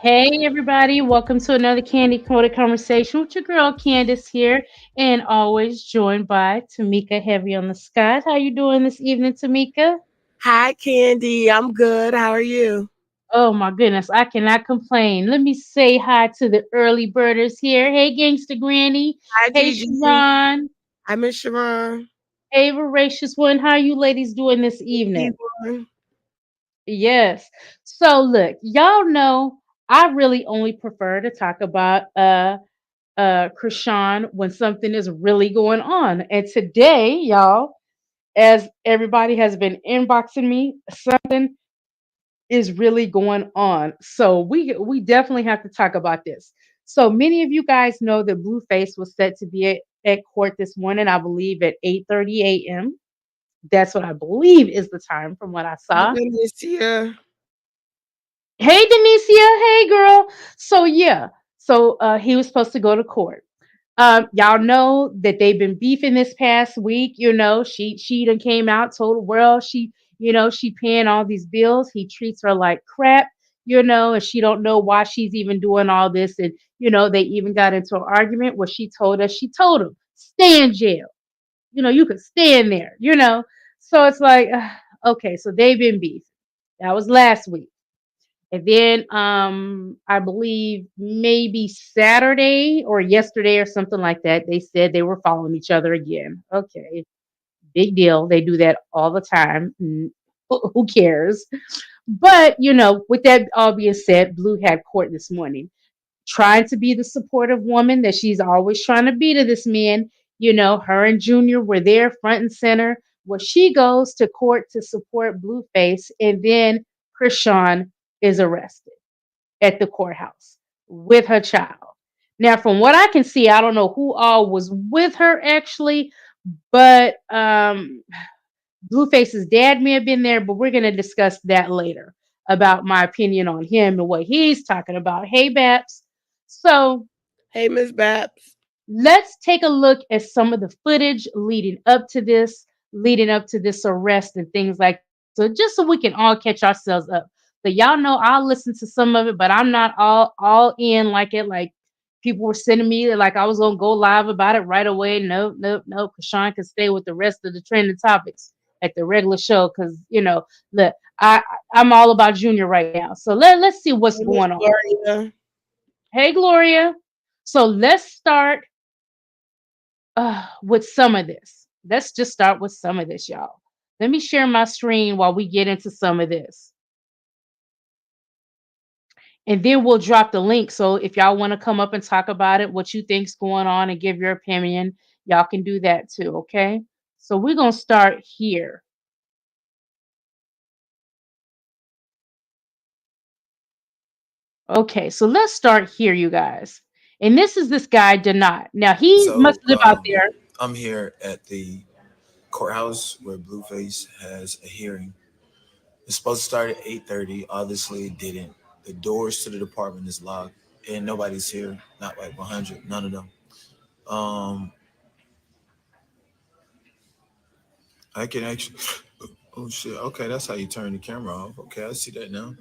Hey everybody, welcome to another Candy Coated Conversation with your girl Candace here, and always joined by Tamika Heavy on the Skies. How you doing this evening, Tamika? Hi, Candy. I'm good. How are you? Oh my goodness, I cannot complain. Let me say hi to the early birders here. Hey Gangsta Granny. Hi, Hey Gigi. Sharon. Hi, Miss Sharon. Hey Voracious One. How you ladies doing this evening? Yvonne. Yes. So look, y'all know I really only prefer to talk about Chrisean when something is really going on. And today, y'all, as everybody has been inboxing me, something is really going on. So we definitely have to talk about this. So many of you guys know that Blueface was set to be at court this morning, I believe at 8:30 a.m. That's what I believe is the time from what I Hi, saw. Benicia. Hey Denicia, hey girl. So yeah, he was supposed to go to court. Y'all know that they've been beefing this past week. She done came out, told the world she paying all these bills. He treats her like crap, and she don't know why she's even doing all this. And they even got into an argument where she told him, stay in jail. You could stay in there. So it's like, okay, so they've been beefing. That was last week. And then I believe maybe Saturday or yesterday or something like that, they said they were following each other again. Okay, big deal. They do that all the time. Who cares? But with that all being said, Blue had court this morning, trying to be the supportive woman that she's always trying to be to this man. Her and Junior were there front and center. Well, she goes to court to support Blueface, and then Chrisean is arrested at the courthouse with her child. Now, from what I can see, I don't know who all was with her actually, but Blueface's dad may have been there, but we're going to discuss that later about my opinion on him and what he's talking about. Hey, Babs. So Hey, Miss Babs. let's take a look at some of the footage leading up to this arrest and things like that. So just so we can all catch ourselves up. So y'all know I'll listen to some of it, but I'm not all in like it. Like people were sending me like I was gonna go live about it right away. Nope, nope, nope. Kashawn can stay with the rest of the trending topics at the regular show because look, I'm all about Junior right now. So let's see what's Hey, Miss going on. Gloria. Hey Gloria. So let's start with some of this. Let's just start with some of this, y'all. Let me share my screen while we get into some of this. And then we'll drop the link. So if y'all want to come up and talk about it, what you think's going on and give your opinion, y'all can do that too, okay? So we're going to start here. Okay, so let's start here, you guys. And this is this guy, Denot. Now, he must So live out there. I'm here at the courthouse where Blueface has a hearing. It's supposed to start at 8:30. Obviously, it didn't. The doors to the department is locked, and nobody's here. Not like 100. None of them. Um, I can actually. Oh shit. Okay, that's how you turn the camera off. Okay, I see that now.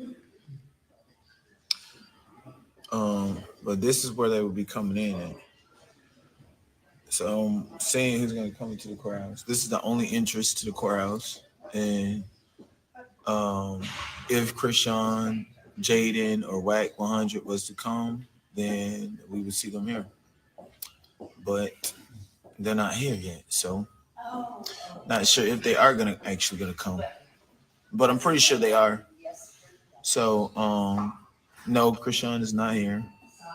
But this is where they would be coming in at. So saying who's gonna come into the courthouse. This is the only entrance to the courthouse, and Um, if Krishan, Jaden, or Wack 100 was to come, then we would see them here. But they're not here yet, so not sure if they are gonna come. But I'm pretty sure they are. So no, Krishan is not here,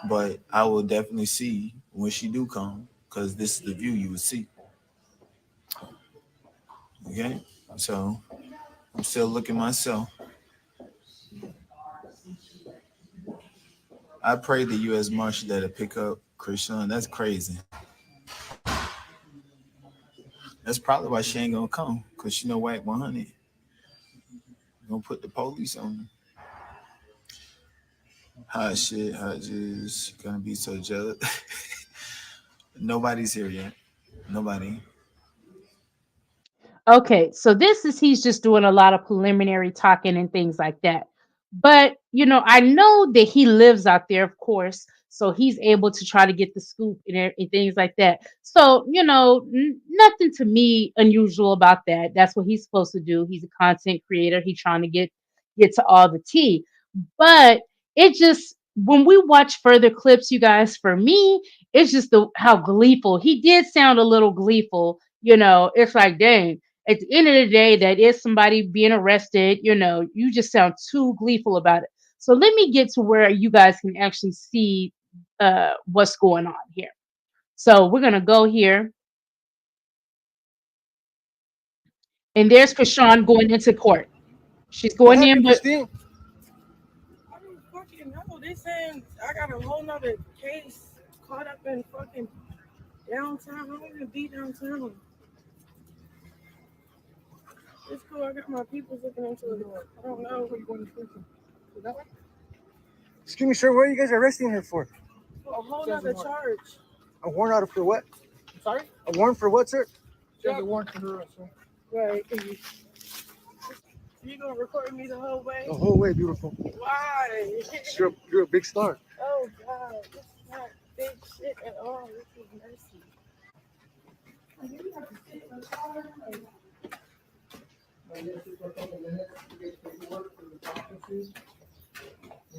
but I will definitely see when she do come because this is the view you would see. Okay, so I'm still looking myself. I pray the U.S. Marshal that'll pick up Krishan. That's crazy. That's probably why she ain't gonna come, cause she know Whack 100 gonna put the police on her. Hot shit, hot just gonna be so jealous. Nobody's here yet. Nobody. Okay, so this is he's just doing a lot of preliminary talking and things like that. But, I know that he lives out there, of course. So he's able to try to get the scoop and things like that. So, nothing to me unusual about that. That's what he's supposed to do. He's a content creator. He's trying to get to all the tea. But it just when we watch further clips, you guys, for me, it's just how gleeful he did sound a little gleeful. It's like, dang, at the end of the day, that is somebody being arrested. You just sound too gleeful about it. So let me get to where you guys can actually see what's going on here. So we're gonna go here, and there's Krishan going into court. She's What going in, happened, but Christine? I don't fucking know. They saying I got a whole nother case caught up in fucking downtown. I don't even be downtown. It's cool. I got my people looking into it. I don't know. Where you going to prison? That way? Excuse me, sir. What are you guys arresting her for? For a whole nother charge. A warrant out for what? Sorry? A warrant for what, sir? There's a warrant for her, sir. Right. You gonna record me the whole way? The whole way, beautiful. Why? You're a big star. Oh God, this is not big shit at all. This is messy.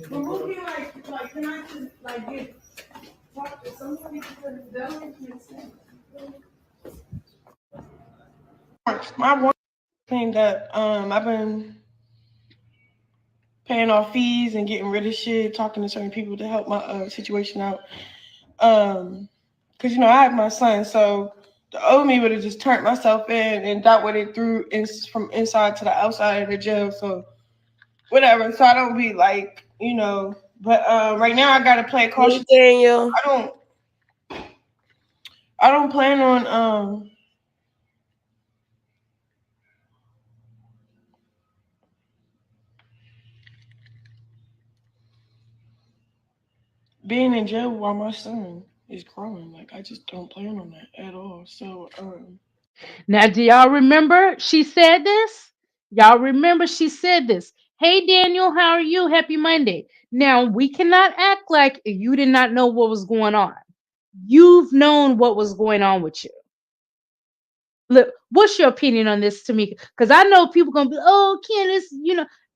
But who can can I just get talk to somebody because that don't make sense. My warrant cleaned up. I've been paying off fees and getting rid of shit, talking to certain people to help my situation out. Cause I have my son, so the old me would have just turned myself in and dealt with it from inside to the outside of the jail. So whatever. So I don't be But right now I gotta play cautious. Daniel. I don't plan on being in jail while my son is growing. Like I just don't plan on that at all. So now, do y'all remember she said this? Y'all remember she said this? Hey, Daniel, how are you? Happy Monday. Now, we cannot act like you did not know what was going on. You've known what was going on with you. Look, what's your opinion on this, Tamika? Because I know people gonna be, oh, Candace,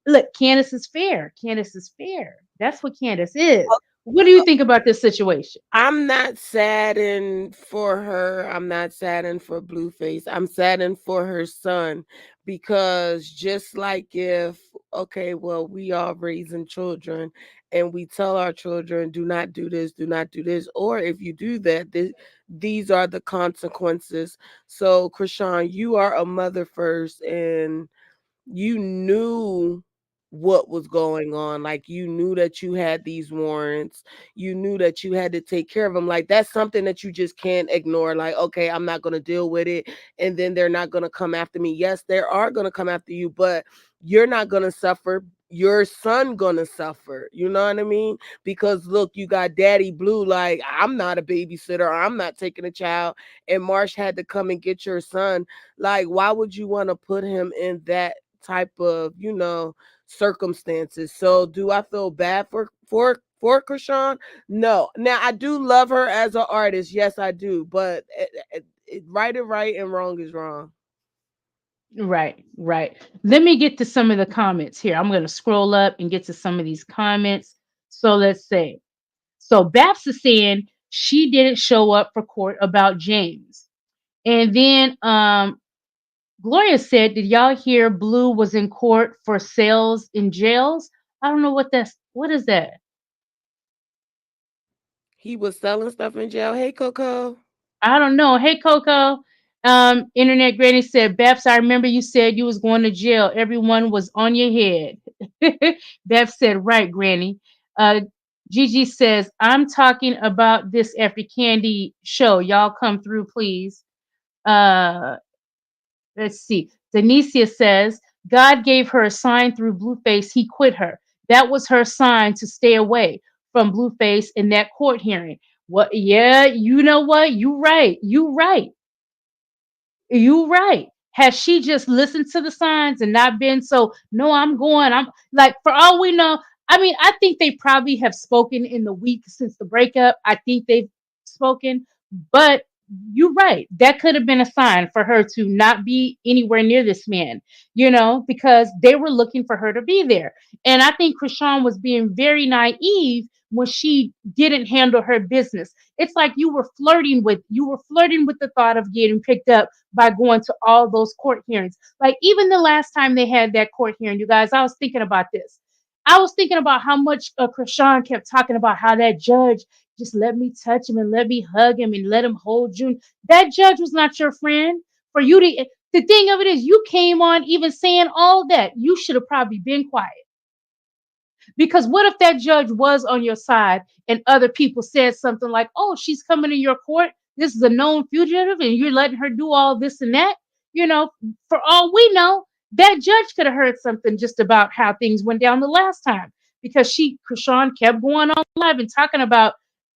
look, Candace is fair. Candace is fair. That's what Candace is. What do you think about this situation? I'm not saddened for her. I'm not saddened for Blueface. I'm saddened for her son because just like if, okay, well, we are raising children and we tell our children, do not do this, do not do this. Or if you do that, these are the consequences. So, Chrisean, you are a mother first and you knew what was going on. Like you knew that you had these warrants. You knew that you had to take care of them. Like that's something that you just can't ignore. Like, okay, I'm not going to deal with it. And then they're not going to come after me. Yes, they are going to come after you, but you're not going to suffer. Your son gonna suffer, you know what I mean? Because look, you got Daddy Blue, like I'm not a babysitter, I'm not taking a child, and Marsh had to come and get your son. Like, why would you want to put him in that type of circumstances? So do I feel bad for Chrisean? No. Now I do love her as an artist, yes I do, but right is right and wrong is wrong. Right, right. Let me get to some of the comments here. I'm going to scroll up and get to some of these comments. So let's say, so Babs is saying she didn't show up for court about James. And then Gloria said, did y'all hear Blue was in court for sales in jails? I don't know what is that? He was selling stuff in jail. Hey, Coco. I don't know. Hey, Coco. Internet Granny said, Babs, I remember you said you was going to jail. Everyone was on your head. Babs said, right, Granny. Gigi says, I'm talking about this after Candy show. Y'all come through, please. Uh, let's see. Denicia says, God gave her a sign through Blueface. He quit her. That was her sign to stay away from Blueface in that court hearing. What? Yeah, you know what? You right. You right. You right. Has she just listened to the signs and not been so, no, I'm going. I'm like, for all we know, I mean, I think they probably have spoken in the week since the breakup. I think they've spoken, but you're right. That could have been a sign for her to not be anywhere near this man, because they were looking for her to be there. And I think Krishan was being very naive when she didn't handle her business. It's like you were flirting with the thought of getting picked up by going to all those court hearings. Like even the last time they had that court hearing, you guys, I was thinking about this. I was thinking about how much Krishan kept talking about how that judge just let me touch him and let me hug him and let him hold you. That judge was not your friend. For you to, the thing of it is, you came on even saying all that. You should have probably been quiet. Because what if that judge was on your side and other people said something like, oh, she's coming to your court. This is a known fugitive and you're letting her do all this and that. You know, for all we know, that judge could have heard something just about how things went down the last time because Krishan kept going on live and talking about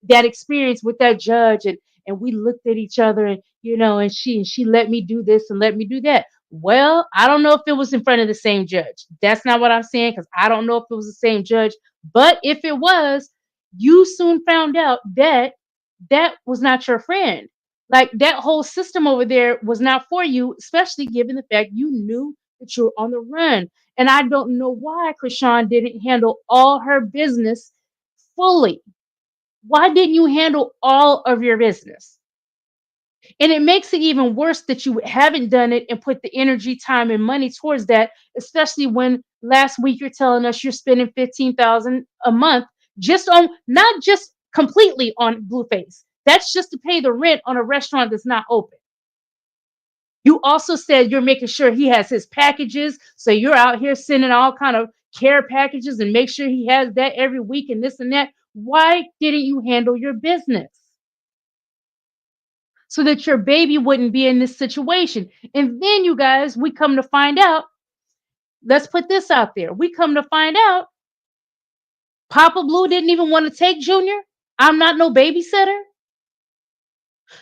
that experience with that judge. And we looked at each other and she let me do this and let me do that. Well, I don't know if it was in front of the same judge. That's not what I'm saying because I don't know if it was the same judge. But if it was, you soon found out that that was not your friend. Like that whole system over there was not for you, especially given the fact you knew that you were on the run. And I don't know why Krishan didn't handle all her business fully. Why didn't you handle all of your business? And it makes it even worse that you haven't done it and put the energy, time, and money towards that, especially when last week you're telling us you're spending 15,000 a month just on not just completely on Blueface. That's just to pay the rent on a restaurant that's not open. You also said you're making sure he has his packages, so you're out here sending all kind of care packages and make sure he has that every week and this and that. Why didn't you handle your business? So that your baby wouldn't be in this situation. And then, you guys, we come to find out, let's put this out there. We come to find out Papa Blue didn't even want to take Junior. I'm not no babysitter.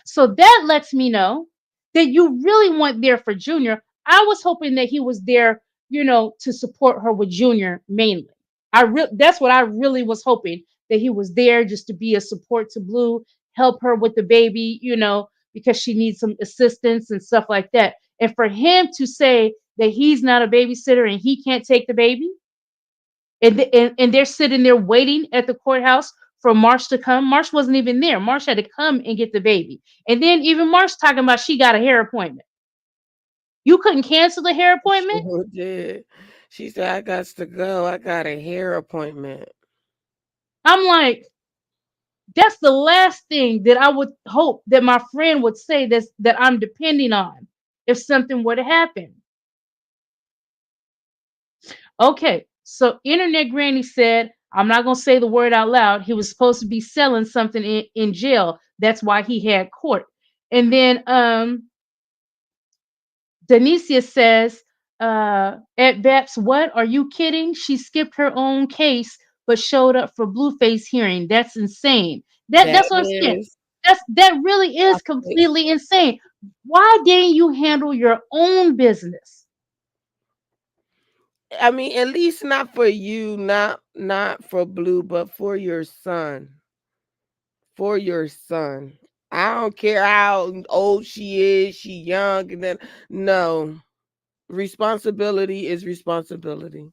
So that lets me know that you really weren't there for Junior. I was hoping that he was there, to support her with Junior mainly. That's what I really was hoping, that he was there just to be a support to Blue, help her with the baby, because she needs some assistance and stuff like that. And for him to say that he's not a babysitter and he can't take the baby, and they're sitting there waiting at the courthouse for Marsh to come. Marsh wasn't even there. Marsh had to come and get the baby. And then even Marsh talking about she got a hair appointment. You couldn't cancel the hair appointment? Sure did. She said, I got to go. I got a hair appointment. I'm like, that's the last thing that I would hope that my friend would say that I'm depending on if something were to happen. Okay, so Internet Granny said, I'm not going to say the word out loud. He was supposed to be selling something in jail. That's why he had court. And then Denicia says, at Baps, what? Are you kidding? She skipped her own case but showed up for Blueface hearing. That's insane. That That's what I'm saying. is. That really is completely insane. Why didn't you handle your own business? I mean, at least not for you, not for Blue, but for your son. For your son. I don't care how old she is, she young, and then no. Responsibility is responsibility.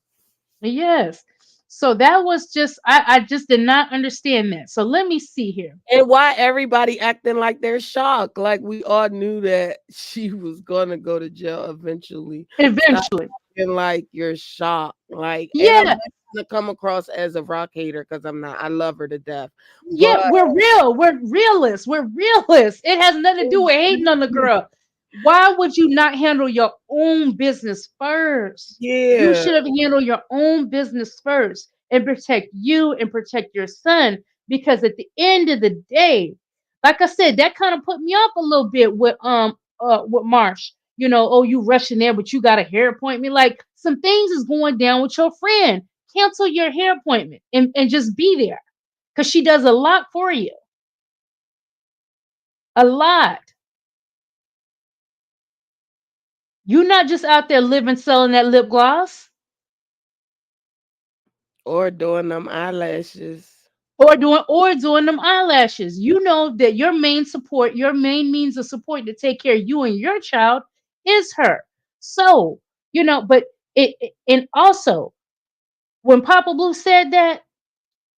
Yes. So that was just I just did not understand that. So let me see here. And why everybody acting like they're shocked? Like we all knew that she was gonna go to jail eventually. Stop Eventually. acting like you're shocked. Like, and I'm Yeah. not gonna come across as a Rock hater because I'm not. I love her to death. Yeah, But we're real. We're realists. We're realists. It has nothing to do with hating on the girl. Why would you not handle your own business first? You yeah, should have handled your own business first and protect you and protect your son. Because at the end of the day, like I said, that kind of put me off a little bit with Marsh. Oh, you rushing there, but you got a hair appointment. Like some things is going down with your friend. Cancel your hair appointment and just be there because she does a lot for you. A lot. You not just out there living selling that lip gloss Or doing them eyelashes. or doing them eyelashes. You know that your main support, your main means of support to take care of you and your child is her. So, but and also when Papa Blue said that,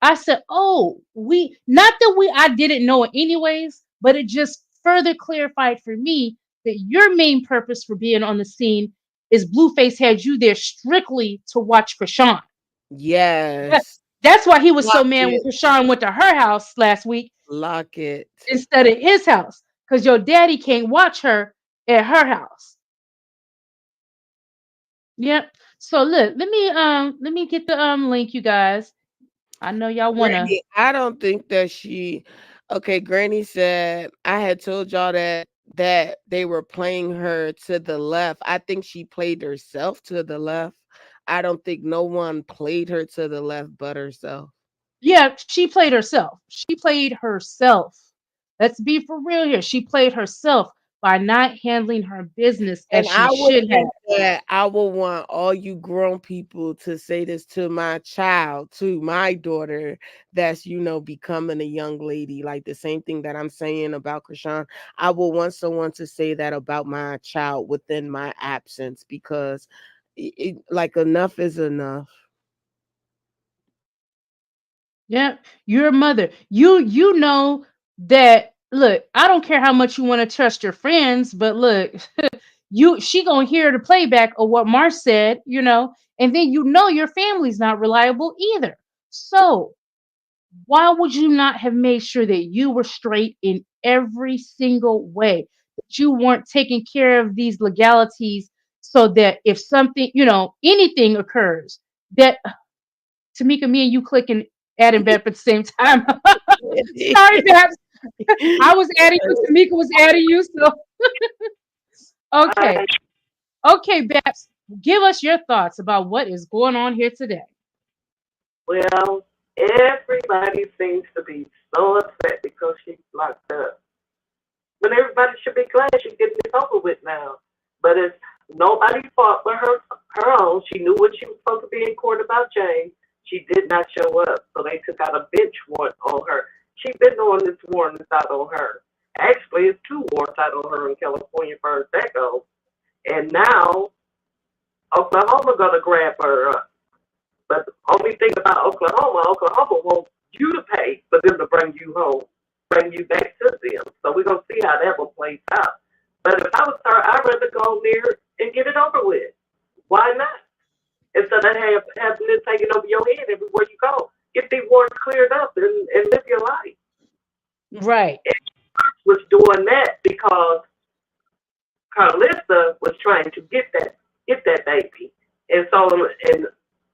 I said, "Oh, we not that we I didn't know it anyways, but it just further clarified for me that your main purpose for being on the scene is Blueface had you there strictly to watch Krishan. That, Yes. that's why he was so Lock mad when it. Krishan went to her house last week Lock it. instead of his house, because your daddy can't watch her at her house." Yep. So look, let me get the link, you guys. I know y'all wanna. Granny, I don't think that okay, Granny said I had told y'all that they were playing her to the left. I think she played herself to the left. I don't think no one played her to the left but herself. Yeah, she played herself. She played herself. Let's be for real here. She played herself by not handling her business as And she I would should have. think that I would want all you grown people to say this to my child, to my daughter, that's, becoming a young lady. Like the same thing that I'm saying about Krishan. I would want someone to say that about my child within my absence because, like, enough is enough. Yeah, you're a mother. You know that. Look, I don't care how much you want to trust your friends, but look, she gonna hear the playback of what Marsh said, and then your family's not reliable either. So why would you not have made sure that you were straight in every single way? That you weren't taking care of these legalities so that if something, anything occurs, that Tamika, me and you clicking adding Beth at the same time. Sorry, Babs. I was adding you, Tamika was adding you. So okay. Okay, Babs, give us your thoughts about what is going on here today. Well, everybody seems to be so upset because she's locked up. When everybody should be glad she's getting this over with now. But it's nobody's fault but her own. She knew what she was supposed to be in court about James. She did not show up, so they took out a bench warrant on her. She's been knowing this warrant is out on her. Actually, it's two warrants out on her in California for that goes. And now Oklahoma gonna grab her up. But the only thing about Oklahoma wants you to pay for them to bring you home, bring you back to them. So we're gonna see how that one plays out. But if I was her, I'd rather go there and get it over with. Why not? Instead of having this hanging over your head everywhere you go. Get these warrants cleared up and live your life. Right. And was doing that because Carlissa was trying to get that baby. And so in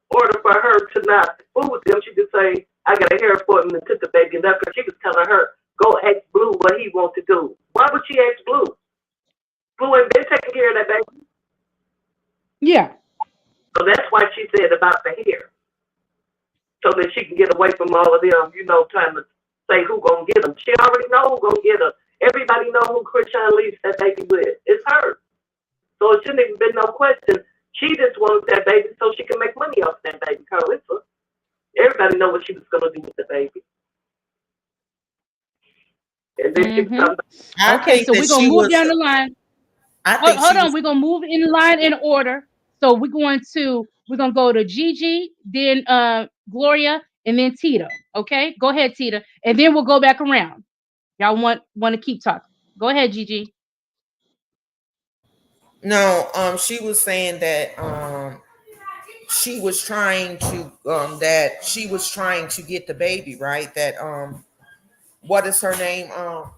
order for her to not fool with them, she could say, I got a hair appointment and took the baby and left because she was telling her, go ask Blue what he wants to do. Why would she ask Blue? Blue ain't been taking care of that baby. Yeah. So that's why she said about the hair. So that she can get away from all of them, trying to say who gonna get them. She already know who gonna get her. Everybody know who Chrisean leaves that baby with. It's her. So it shouldn't even been no question. She just wanted that baby so she can make money off that baby, Carlissa. Everybody know what she was gonna do with the baby. And then she was Mm-hmm. talking about, I Okay, think so that we're gonna she move was. down the line. I Hold, think hold she on, was. we're gonna move in line in order. So we're gonna go to Gigi, then Gloria, and then Tita. Okay, go ahead, Tita, and then we'll go back around. Y'all want to keep talking? Go ahead, Gigi. No, she was saying that she was trying to get the baby, right? That what is her name? Carlissa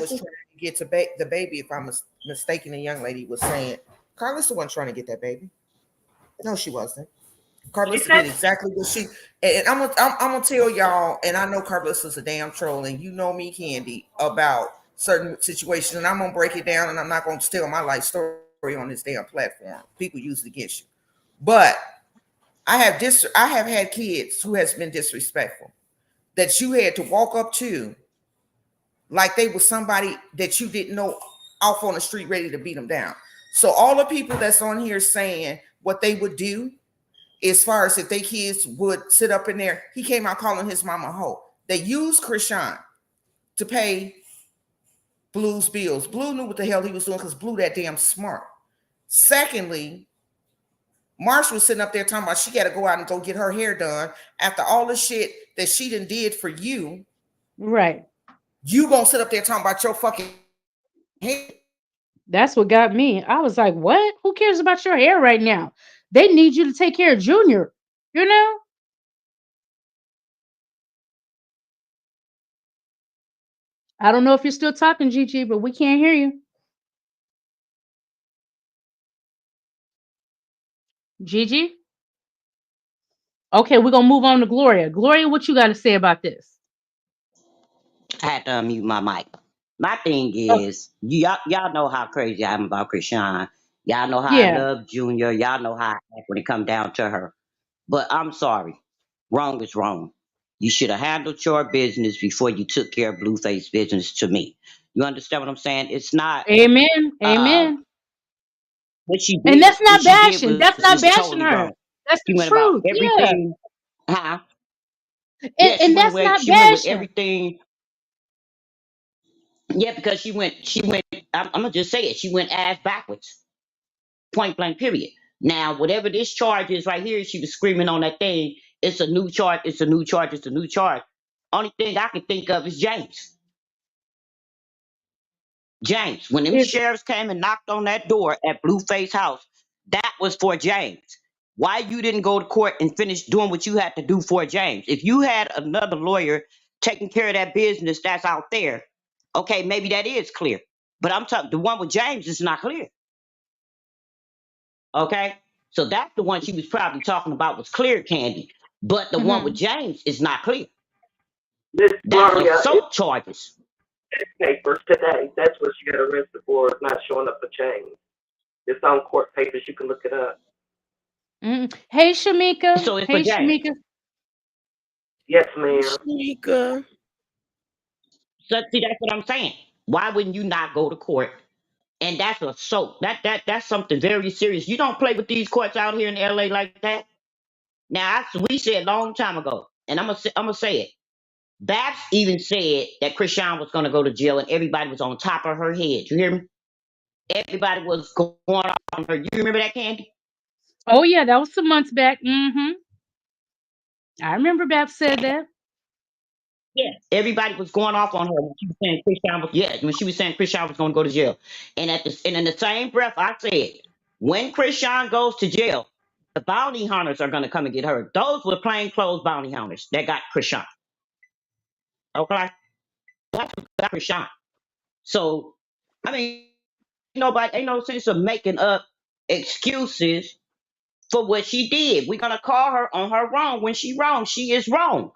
was Carlissa. trying to get the baby. If I'm mistaken, the young lady was saying Carlissa wasn't trying to get that baby. No, she wasn't. she Carlissa said, did exactly what she. And I'm gonna tell y'all. And I know Carlissa's a damn troll, and you know me, Candy, about certain situations. And I'm gonna break it down, and I'm not gonna tell my life story on this damn platform. People use it against you. But I have had kids who has been disrespectful that you had to walk up to like they were somebody that you didn't know off on the street ready to beat them down. So all the people that's on here saying what they would do, as far as if they kids would sit up in there, he came out calling his mama a hoe. They used Chrisean to pay Blue's bills. Blue knew what the hell he was doing because Blue that damn smart. Secondly, Marsh was sitting up there talking about she got to go out and go get her hair done after all the shit that she done did for you. Right. You gonna sit up there talking about your fucking hair? That's what got me. I was like, what? Who cares about your hair right now? They need you to take care of Junior. You know? I don't know if you're still talking, Gigi, but we can't hear you. Gigi? Okay, we're gonna move on to Gloria. Gloria, what you got to say about this? I had to unmute my mic. My thing Oh, is, y'all know how crazy I am about Chrisean. Y'all know how I yeah. love Junior. Y'all know how I act when it come down to her. But I'm sorry. Wrong is wrong. You should have handled your business before you took care of Blueface business to me. You understand what I'm saying? It's not Amen. uh Amen. what she And did. that's What not she did bashing. was That's not just bashing totally her. wrong. That's She the went about truth. Yeah. everything. Huh? And, Yeah, she and went that's away. not She went with bashing. everything. Yeah, because she went. I'm gonna just say it. She went ass backwards. Point blank. Period. Now, whatever this charge is right here, she was screaming on that thing. It's a new charge. It's a new charge. It's a new charge. Only thing I can think of is James. James. When them It's sheriffs came and knocked on that door at Blueface house, that was for James. Why you didn't go to court and finish doing what you had to do for James? If you had another lawyer taking care of that business that's out there, okay, maybe that is clear. But I'm talking the one with James is not clear. Okay, so that's the one she was probably talking about was clear, Candy. But the one with mhm. James is not clear. Miss That's Gloria, it's assault charges. papers today. That's what she got arrested for, is not showing up for change. It's on court papers. You can look it up. Mhm. Hey Shamika. So it's for Hey James. Shamika. Yes, ma'am. Shanika. So see, that's what I'm saying. Why wouldn't you not go to court? And that's assault. That's something very serious. You don't play with these courts out here in LA like that. Now, we said a long time ago, and I'm gonna say it. Babs even said that Chrisean was gonna go to jail, and everybody was on top of her head. You hear me? Everybody was going on her. You remember that, Candy? Oh yeah, that was some months back. I remember Bab said that. Yes. Everybody was going off on her when she was saying Chrisean was when she was saying Chrisean was gonna go to jail. And in the same breath, I said, when Chrisean goes to jail, the bounty hunters are gonna come and get her. Those were plain clothes bounty hunters that got Chrisean. Okay? That's what got Chrisean. So I mean, nobody ain't no sense of making up excuses for what she did. We're gonna call her on her wrong when she wrong. She is wrong.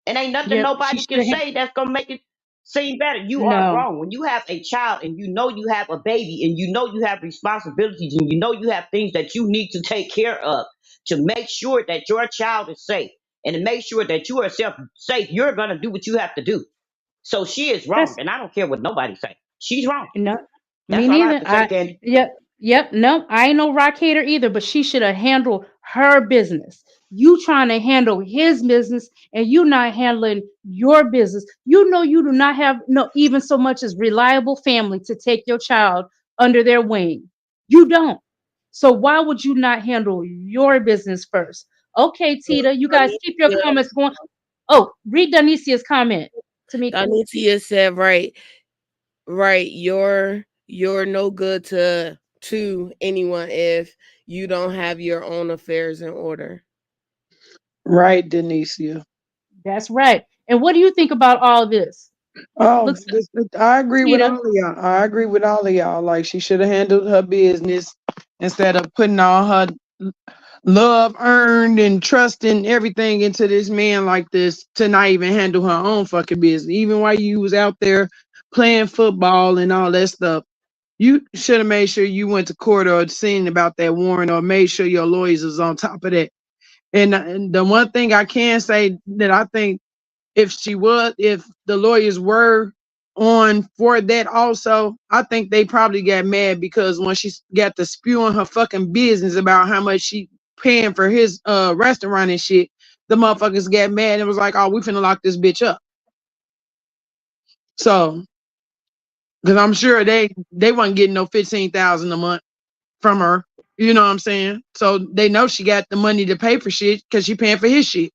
And ain't nothing Yep, she nobody should can have. say that's gonna make it seem better. You are No. wrong. When you have a child and you know you have a baby and you know you have responsibilities and you know you have things that you need to take care of to make sure that your child is safe and to make sure that you are safe, you're gonna do what you have to do. So she is wrong, That's and I don't care what nobody say. She's wrong. no, me That's all I have neither. to say, Candy. Yep. No, I ain't no rock hater either, but she should have handled her business. You trying to handle his business and you not handling your business. You know you do not have no even so much as reliable family to take your child under their wing. You don't. So why would you not handle your business first? Okay, Tita, you guys keep your Donicia, comments going. Oh, read Donicia's comment, Tamika. Donicia said, right, you're no good to anyone if you don't have your own affairs in order. Right, Denicia. That's right. And what do you think about all this? Oh, Looks I agree with Tita. all of y'all. I agree with all of y'all. Like she should have handled her business instead of putting all her love earned and trust and everything into this man like this to not even handle her own fucking business. Even while you was out there playing football and all that stuff, you should have made sure you went to court or seen about that warrant or made sure your lawyers was on top of that. And the one thing I can say that I think if the lawyers were on for that also. I think they probably got mad because when she got to spewing her fucking business about how much she paying for his restaurant and shit, the motherfuckers got mad and was like, oh, we finna lock this bitch up. So, because I'm sure they wasn't getting no 15,000 a month from her. You know what I'm saying? So they know she got the money to pay for shit because she paying for his shit.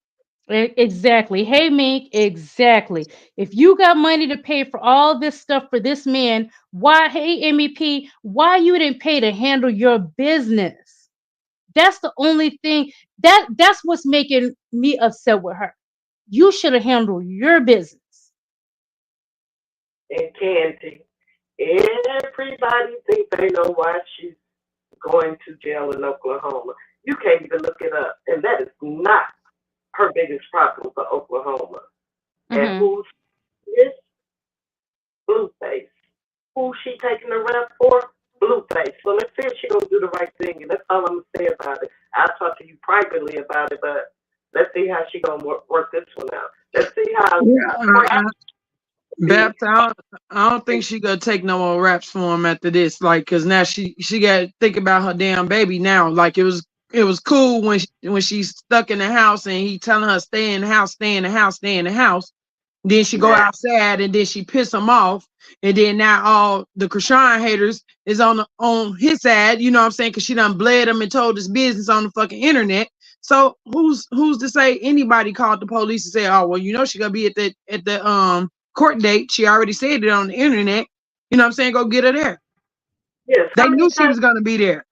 Exactly. Hey, Mink, exactly. If you got money to pay for all this stuff for this man, why, hey, MEP, why you didn't pay to handle your business? That's the only thing that's what's making me upset with her. You should have handled your business. And Candy, everybody think they know why she's going to jail in Oklahoma. You can't even look it up. And that is not her biggest problem for Oklahoma. And Mm-hmm. who's this? Blueface. Who's she taking the rep for? Blueface. So let's see if she's going to do the right thing. And that's all I'm going to say about it. I'll talk to you privately about it, but let's see how she's going to work this one out. Let's see how. Yeah, Babs, I don't think she gonna take no more raps for him after this. Like, cause now she got to think about her damn baby now. Like it was cool when she's stuck in the house and he telling her stay in the house, stay in the house, stay in the house. Then she go outside and then she piss him off. And then now all the Chrisean haters is on his side, you know what I'm saying? Cause she done bled him and told his business on the fucking internet. So who's to say anybody called the police and say, oh well, you know she gonna be at the court date. She already said it on the internet. You know what I'm saying? Go get her there. Yes, They how many knew she times? was gonna be there.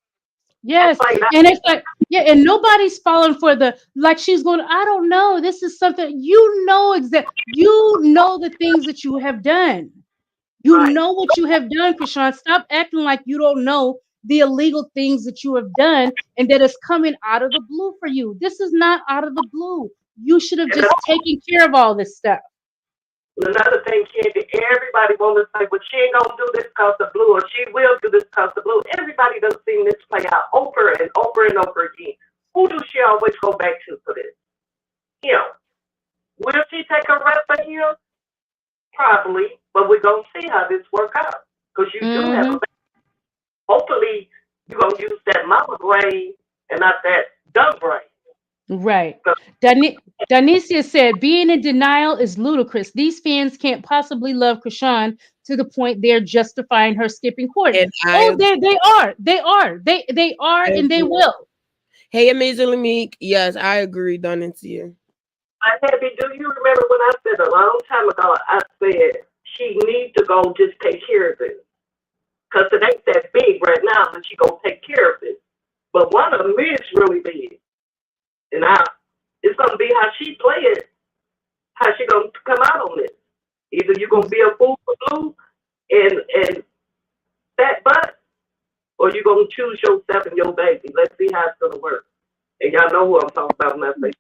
Yes. Like, And it's like, yeah, and nobody's falling for the like she's going, I don't know. This is something you know the things that you have done. You right. know what you have done, Chrisean. Stop acting like you don't know the illegal things that you have done and that is coming out of the blue for you. This is not out of the blue. You should have And just taken care of all this stuff. another thing, Candy, everybody want to say, well, she ain't going to do this because the blue, or she will do this because the blue. Everybody done seen this play out over and over and over again. Who do she always go back to for this? Him. Will she take a rep for him? Probably, but we're going to see how this work out. Because you do have Mm-hmm. a, hopefully, you're going to use that mama brain and not that dumb brain. Right. So, Danicia said, being in denial is ludicrous. These fans can't possibly love Krishan to the point they're justifying her skipping court. And Oh, they are. They are. They are I and they agree. will. Hey, Amazingly Meek. Yes, I agree, Donatia. Happy, do you remember when I said a long time ago, I said she needs to go just take care of this? Because it ain't that big right now, but she going to take care of it. But one of them is really big. And it's going to be how she play it, how she going to come out on this. Either you're going to be a fool for blue and fat butt, or you're going to choose yourself and your baby. Let's see how it's going to work. And y'all know who I'm talking about when I say.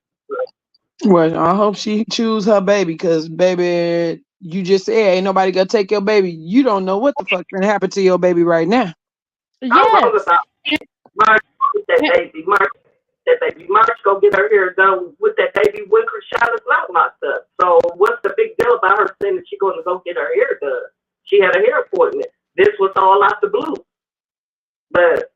Well, I hope she choose her baby, cause baby, you just said ain't nobody gonna take your baby. You don't know what the fuck's gonna happen to your baby right now. I'm wrong Yes. about March with that baby. March go get her hair done with that baby when Chrisean is not locked up. So what's the big deal about her saying that she's going to go get her hair done? She had a hair appointment. This was all out the blue. But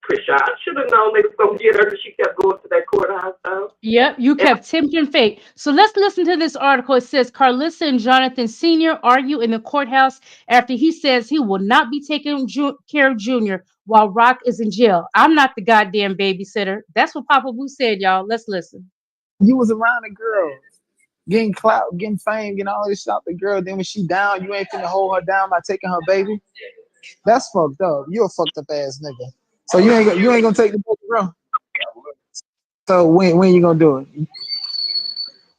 Chrisean should have known they was going to get her. She kept going to that courthouse though. Yep, you kept tempting fate. So let's listen to this article. It says Carlissa and Jonathan Sr. argue in the courthouse after he says he will not be taking care of Junior while Rock is in jail. I'm not the goddamn babysitter. That's what Papa Blue said, y'all. Let's listen. You was around the girl, getting clout, getting fame, getting all this shit out the girl. Then when she down, you ain't finna hold her down by taking her baby. That's fucked up. You a fucked up ass nigga. So you ain't gonna take the baby, bro. So when you gonna do it?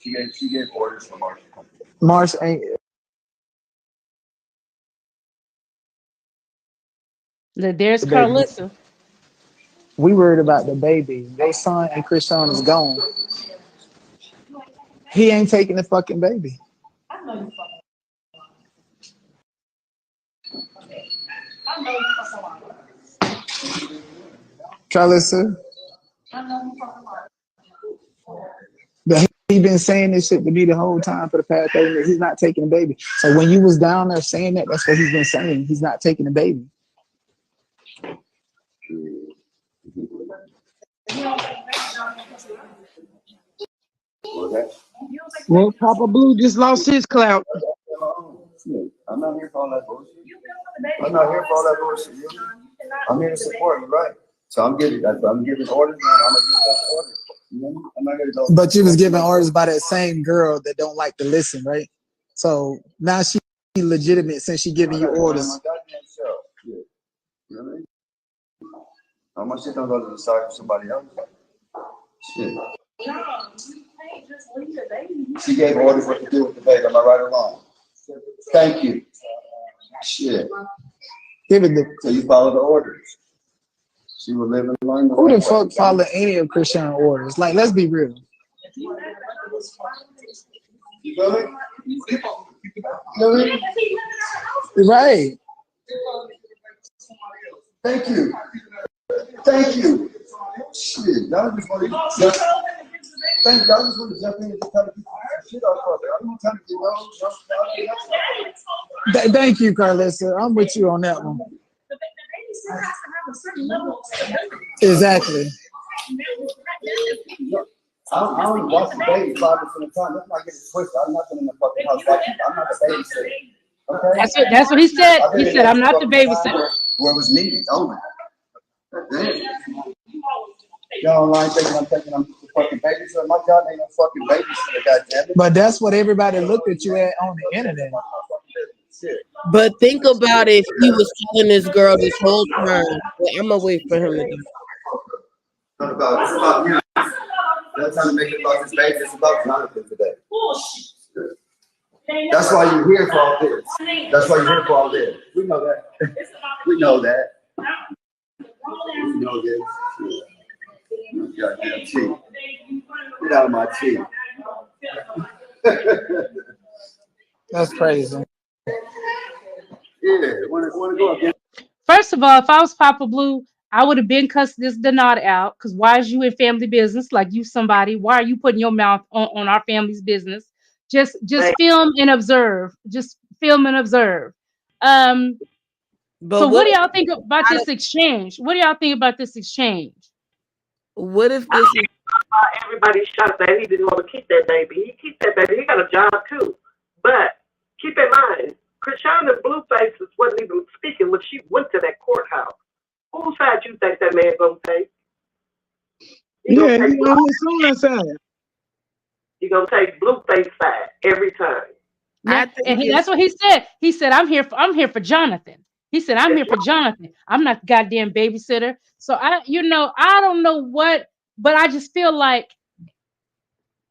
She gave orders for March. March ain't. There's The baby. Carlissa. We worried about the baby. Their son and Chrisean is gone. He ain't taking the fucking baby. Carlissa. he been saying this shit to me the whole time for the past 30 minutes. He's not taking the baby. So when you was down there saying that, that's what he's been saying. He's not taking the baby. Well, Papa Blue just lost his clout. I'm not here for all that bullshit. I'm not here for all that bullshit. I'm here to support you, right? So I'm giving orders, man. I'm gonna give those orders. You know? I'm not gonna go. But you was giving orders by that same girl that don't like to listen, right? So now she legitimate since she giving you orders. Yeah. You know what I mean? How much shit don't go to the side for somebody else? Shit. She gave orders what to do with the baby. Am I right or wrong? Thank you. Shit. Give it the. So you follow the orders. She will live and learn. Who the fuck follow any of Chrisean orders? Like, let's be real. You feel me? You feel me? Right. Thank you. Thank you. Shit, y'all just want to y'all just want to jump in and just try to keep shit off of it. I'm not trying to get Thank you, Carlissa. I'm with you on that one. Exactly. I don't watch the baby 5% of the time. Let's not get it twisted. I'm not in the fucking house watching. I'm not the babysitter. Okay? That's what he said. He said, I'm not the babysitter. Where it was needed. Oh, man. Y'all online thinking I'm the fucking babysitter. My God ain't no fucking babysitter, goddammit. But that's what everybody looked at you at on the internet. But think about if he was telling this girl this whole time. Well, I'm gonna wait for him to do. It's about him. They're trying to make it about this baby. It's about Jonathan today. That's why you're here for all this. That's why you're here for all this. We know that. We know that. We know this. Goddamn cheat. Get out of my cheat. That's crazy. Yeah, want to go again. First of all, if I was Papa Blue, I would have been cussed this Donata out. Because why is you in family business? Like you somebody. Why are you putting your mouth on our family's business? Just film and observe. Just film and observe. But So what do y'all think about this exchange? What do y'all think about this exchange? What if this is Everybody shot that he didn't want to keep that baby. He keep that baby. He got a job too. But keep in mind, Chrisean and Blueface wasn't even speaking when she went to that courthouse. Whose side you think that man gonna take? Yeah, he's on his son's side. He gonna take Blueface side every time. That's what he said. He said, I'm here for Jonathan. He said, I'm here for Jonathan. I'm not the goddamn babysitter. So I don't know what, but I just feel like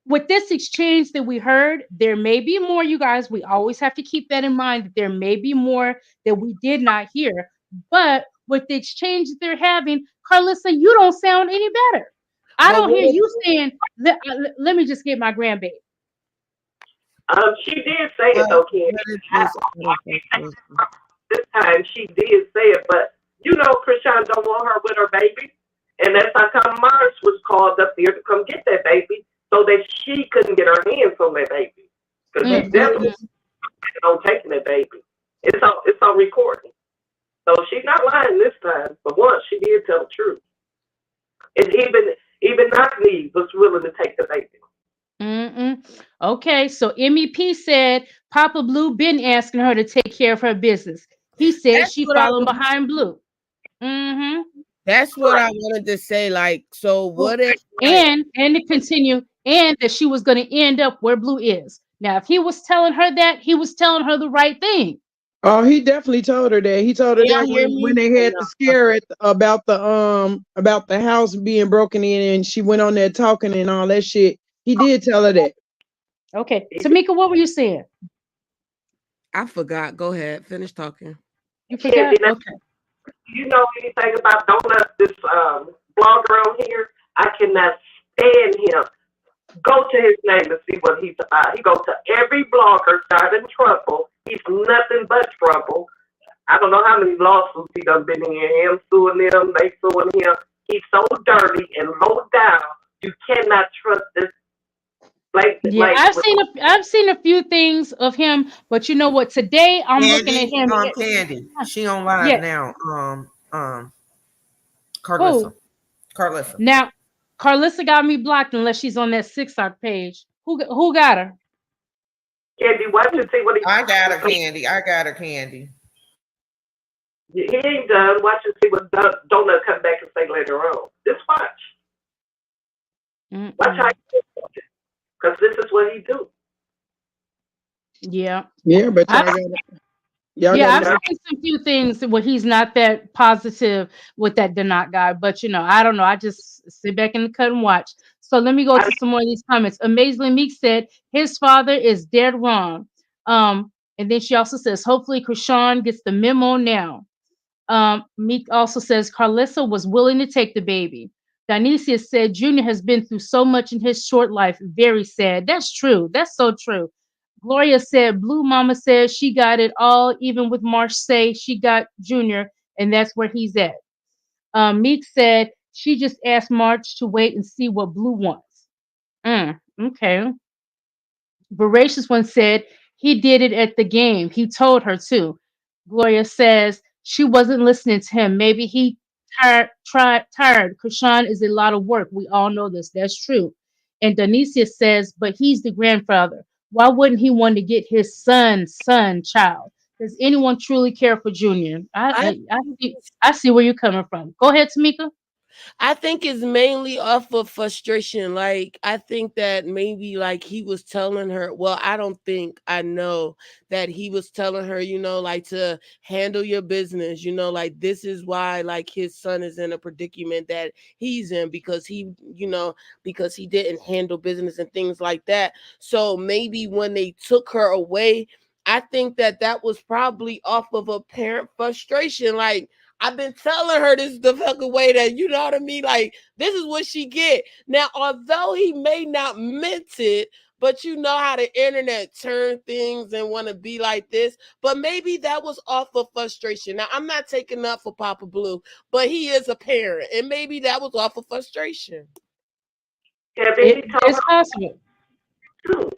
with this exchange that we heard, there may be more, you guys. We always have to keep that in mind that there may be more that we did not hear. But with the exchange that they're having, Carlissa, you don't sound any better. I don't hear you saying, let me just get my grandbaby. She did say it though, Ken. This time she did say it, but Chrisean don't want her with her baby, and that's how come Mars was called up there to come get that baby, so that she couldn't get her hands on that baby, because he's definitely on taking that baby. It's on recording, so she's not lying this time. But once she did tell the truth, and even Knock-Knee was willing to take the baby. Okay, so MEP said Papa Blue been asking her to take care of her business. He said she following behind Blue. That's what I wanted to say. Like, so what if and to continue, and that she was going to end up where Blue is. Now, if he was telling her that, he was telling her the right thing. Oh, he definitely told her that. He told her that when they had the scare about the house being broken in, and she went on there talking and all that shit. He did tell her that. Okay, Tamika, what were you saying? I forgot. Go ahead, finish talking. You forgot? Okay. You know anything about Donut, this blogger on here? I cannot stand him. Go to his name and see what he's about. He goes to every blogger starting trouble. He's nothing but trouble. I don't know how many lawsuits he done been in. Him suing them, they suing him. He's so dirty and low down. You cannot trust this Yeah, I've seen a few things of him, but you know what? Today I'm looking at Candy, him. Candy. She on live Yeah. now. Carlissa. Who Carlissa. now? Carlissa got me blocked unless she's on that 6 page. Who got her? Candy, watch and see what I got her, Candy. I got her, Candy. he ain't done. Watch and see what Donut come back and say later on. Just watch. Watch how he do, because this is what he do. Yeah. Yeah, but I, y'all yeah, got I've seen some few things where he's not that positive with that Denot guy, but I don't know. I just sit back in the cut and watch. So let me go to some more of these comments. Amazingly Meek said his father is dead wrong. And then she also says, hopefully Krishan gets the memo now. Meek also says Carlissa was willing to take the baby. Dionysia said Junior has been through so much in his short life. Very sad. That's true. That's so true. Gloria said Blue Mama says she got it all, even with Marsh say she got Junior, and that's where he's at. Meek said she just asked March to wait and see what Blue wants. Okay. Voracious one said he did it at the game. He told her to. Gloria says she wasn't listening to him. Maybe he tired. Krishan is a lot of work. We all know this. That's true. And Donicia says, but he's the grandfather. Why wouldn't he want to get his son child? Does anyone truly care for Junior? I see where you're coming from. Go ahead, Tamika. I think it's mainly off of frustration. Like, I think that maybe like he was telling her, well, I don't think, I know that he was telling her, like to handle your business, like this is why like his son is in a predicament that he's in because because he didn't handle business and things like that. So maybe when they took her away, I think that was probably off of a parent frustration. Like, I've been telling her this is the fucking way that, you know what I mean? Like, this is what she get. Now, although he may not meant it, but you know how the internet turn things and want to be like this. But maybe that was off of frustration. Now, I'm not taking up for Papa Blue, but he is a parent. And maybe that was off of frustration. Yeah, then It's possible. Too.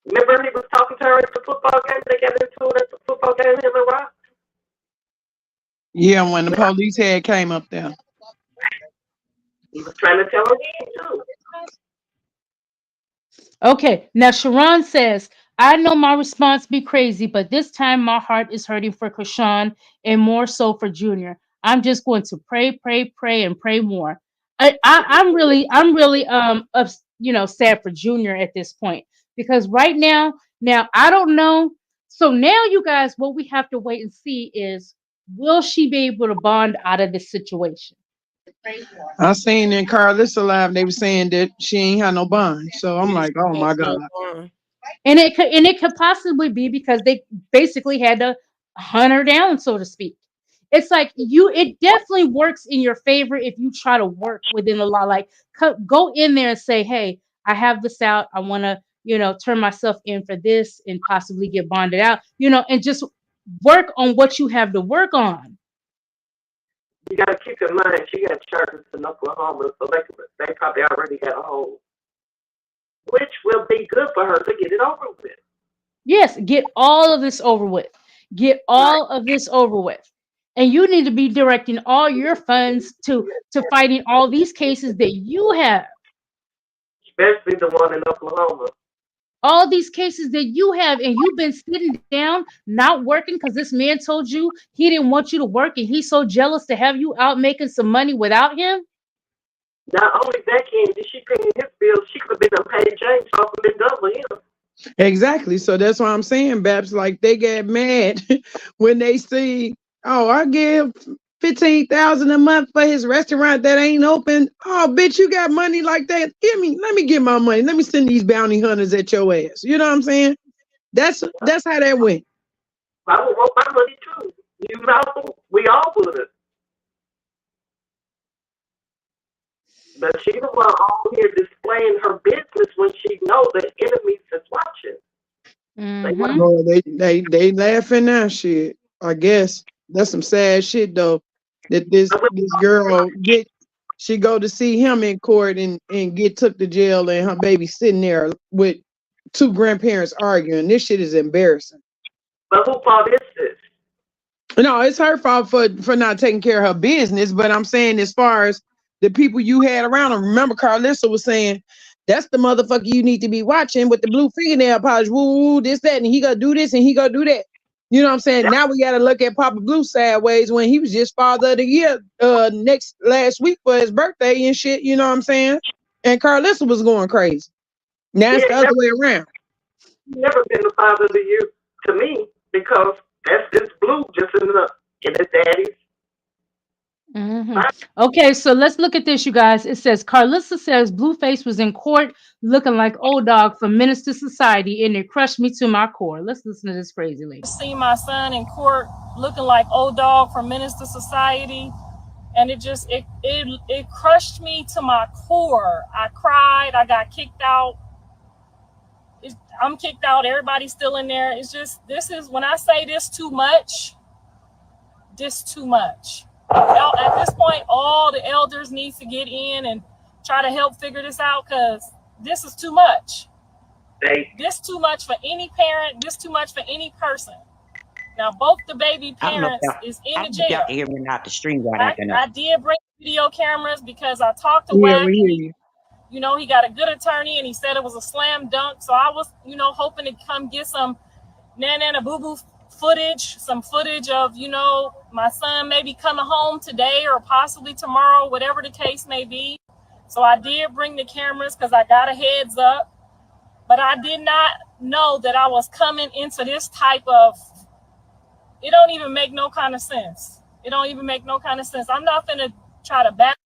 Remember he was talking to her at the football game? They got into it at the football game, him and Rock? Yeah, when the police head came up there. He was trying to tell her again, too. Okay, now Sharon says, I know my response be crazy, but this time my heart is hurting for Krishan and more so for Junior. I'm just going to pray, and pray more. I'm really sad for Junior at this point because right now I don't know. So now you guys, what we have to wait and see is will she be able to bond out of this situation? I seen in Carlissa Live, they were saying that she ain't had no bond. So I'm like, oh my God. And it could possibly be because they basically had to hunt her down, so to speak. It's like it definitely works in your favor if you try to work within the law. Like go in there and say, hey, I have this out. I want to, turn myself in for this and possibly get bonded out, and just work on what you have to work on. You got to keep in mind she got charges in Oklahoma, so they probably already got a hold, which will be good for her to get it over with. Yes, get all of this over with. Get all of this over with. And you need to be directing all your funds to fighting all these cases that you have. Especially the one in Oklahoma. All these cases that you have, and you've been sitting down, not working because this man told you he didn't want you to work, and he's so jealous to have you out making some money without him. Not only that, Candy, she paying his bills. She could have been paid James off and been done with him. Exactly. So that's why I'm saying, Babs, like they get mad when they see, oh, I give 15,000 a month for his restaurant that ain't open. Oh, bitch, you got money like that? Let me get my money. Let me send these bounty hunters at your ass. You know what I'm saying? That's how that went. I would want my money too. You know, we all would. But she the one on here displaying her business when she know the enemies is watching. Mm-hmm. Oh, they laughing now, shit. I guess that's some sad shit though. That this girl get she go to see him in court and get took to jail, and her baby sitting there with two grandparents arguing. This shit is embarrassing. But who fault is this? No, it's her fault for not taking care of her business. But I'm saying, as far as the people you had around her, remember Carlissa was saying, that's the motherfucker you need to be watching with the blue fingernail polish. Woo, woo, this, that, and he gonna do this and he gonna do that. You know what I'm saying? Yeah. Now we gotta look at Papa Blue sideways when he was just father of the year last week for his birthday and shit. You know what I'm saying? And Carlissa was going crazy. Now it's the other way around. Never been the father to you, to me, because that's just blue, just in his daddy's. Okay, so let's look at this, you guys. It says Carlissa says Blueface was in court looking like old dog from Minister Society, and it crushed me to my core. Let's listen to this crazy lady. See my son in court looking like old dog from Minister Society, and it crushed me to my core. I cried. I got kicked out. I'm kicked out. Everybody's still in there. It's just, this is, when I say this too much, this too much. At this point, all the elders need to get in and try to help figure this out, because this is too much. This too much for any parent. This too much for any person. Now, both the baby parents is in the jail. Y'all can hear me out the stream right after I did bring video cameras because I talked to Wacky. You know, he got a good attorney, and he said it was a slam dunk. So I was, you know, hoping to come get some nana boo boo footage, some footage of, you know, my son maybe coming home today or possibly tomorrow, whatever the case may be. So I did bring the cameras because I got a heads up, but I did not know that I was coming into this type of, it don't even make no kind of sense. It don't even make no kind of sense. I'm not gonna try to back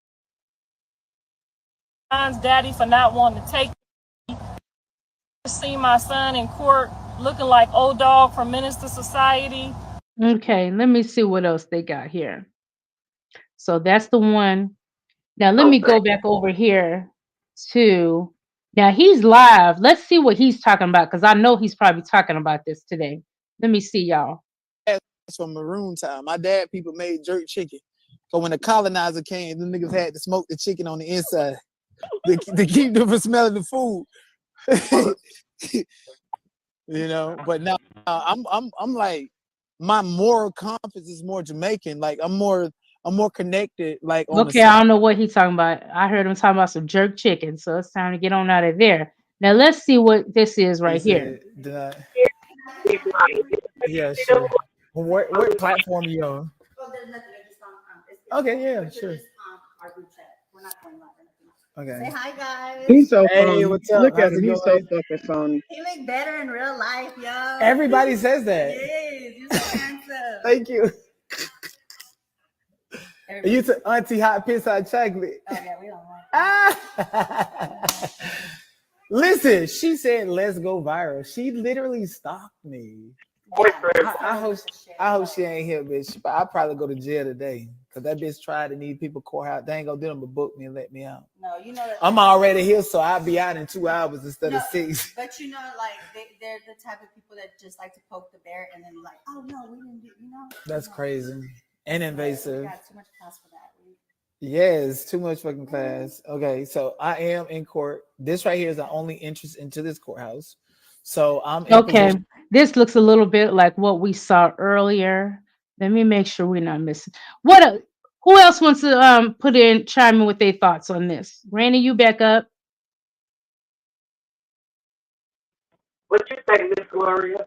daddy for not wanting to take me. See my son in court looking like old dog from Minister Society. Okay, let me see what else they got here. So that's the one. Now let me go back over here to, now he's live. Let's see what he's talking about, because I know he's probably talking about this today. Let me see, y'all. That's from Maroon time. My dad people made jerk chicken. So when the colonizer came, the niggas had to smoke the chicken on the inside to keep them from smelling the food. You know, but now I'm like, my moral compass is more Jamaican. Like I'm more connected. Like on Okay, I don't know what he's talking about. I heard him talking about some jerk chicken, so it's time to get on out of there. Now let's see what this is right here. Yeah, sure. What platform are you on? Okay, yeah, sure. Okay. Say hi, guys. He's so Hey, funny. what's up? Look at How's him. it He's so going? fucking funny. He look better in real life, yo. Everybody says that. Yes, you're so handsome. Thank you. You to Auntie Hot Piss Hot Chocolate. Oh, yeah, we don't like Listen, she said, let's go viral. She literally stalked me. I hope she ain't here, bitch. I'll probably go to jail today. Because that bitch tried to need people courthouse. They ain't gonna do them but book me and let me out. No, you know that I'm already here, so I'll be out in 2 hours instead of 6. But you know, like they're the type of people that just like to poke the bear and then like, oh no, we didn't do, you know. That's crazy and invasive. We got too much class for that. Yes, too much fucking class. Okay, so I am in court. This right here is the only entrance into this courthouse. So I'm in Okay, position. this looks a little bit like what we saw earlier. Let me make sure we're not missing. What? Who else wants to chime in with their thoughts on this? Randy, you back up. What you say, Miss Gloria?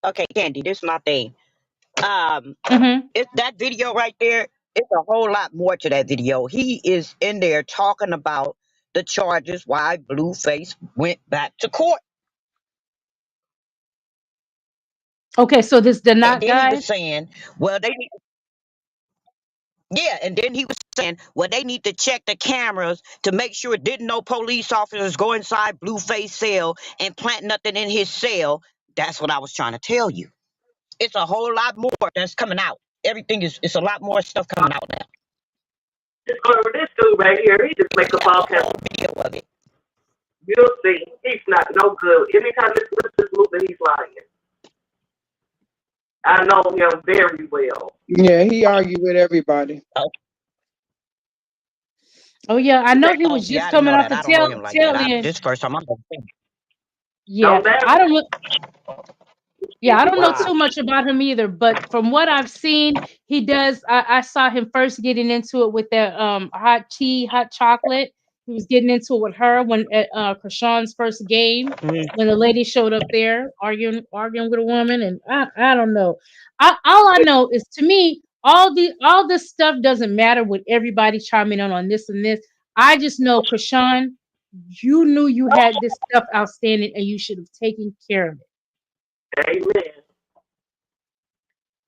Okay, Candy, this is my thing. Mm-hmm. It's that video right there. It's a whole lot more to that video. He is in there talking about the charges, why Blueface went back to court. Okay, so this the And not then he guy. was saying, well, they need, yeah, and then he was saying, well, they need to check the cameras to make sure didn't no police officers go inside Blueface cell and plant nothing in his cell. That's what I was trying to tell you. It's a whole lot more that's coming out. Everything is, it's a lot more stuff coming out now. This dude right here, he just make up all kinds of video of it. You'll see, he's not no good. Anytime this movie, he's lying. I know him very well. Yeah, he argued with everybody. Oh, Oh yeah, I know he oh, was see, just I didn't coming know off that. the I don't know tail him like that. tail I end. this first time I'm gonna see. Yeah, Don't that I don't. Yeah, I don't know Wow. too much about him either, but from what I've seen, he does. I saw him first getting into it with that hot tea, hot chocolate. He was getting into it with her when at Krishan's first game Mm, when the lady showed up there arguing with a woman, and I don't know. All I know is to me all this stuff doesn't matter with everybody chiming in on this and this. I just know Krishan, you knew you had this stuff outstanding, and you should have taken care of it. amen.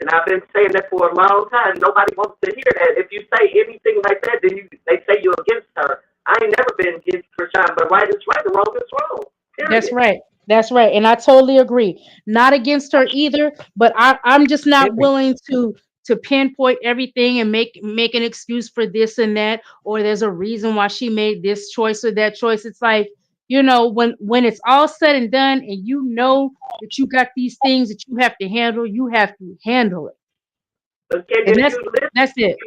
And I've been saying that for a long time. Nobody wants to hear that. If you say anything like that, then they say you're against her. I ain't never been against Chrisean, but right is right and wrong is wrong. That's Period. right. That's right. And I totally agree. Not against her either, but I'm just not period. willing to pinpoint everything and make an excuse for this and that, or there's a reason why she made this choice or that choice. It's like, when it's all said and done and you know that you got these things that you have to handle, you have to handle it. But can And you listen? that's it.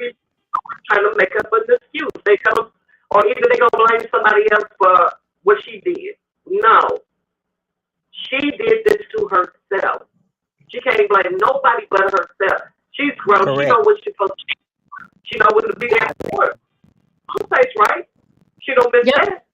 Trying to make up an excuse. They come, or either they gonna blame somebody else for what she did. No, she did this to herself. She can't blame nobody but herself. She's grown. She Correct. know what she's supposed to do. She know what to be there for. Blueface, right? She don't miss Yep. that.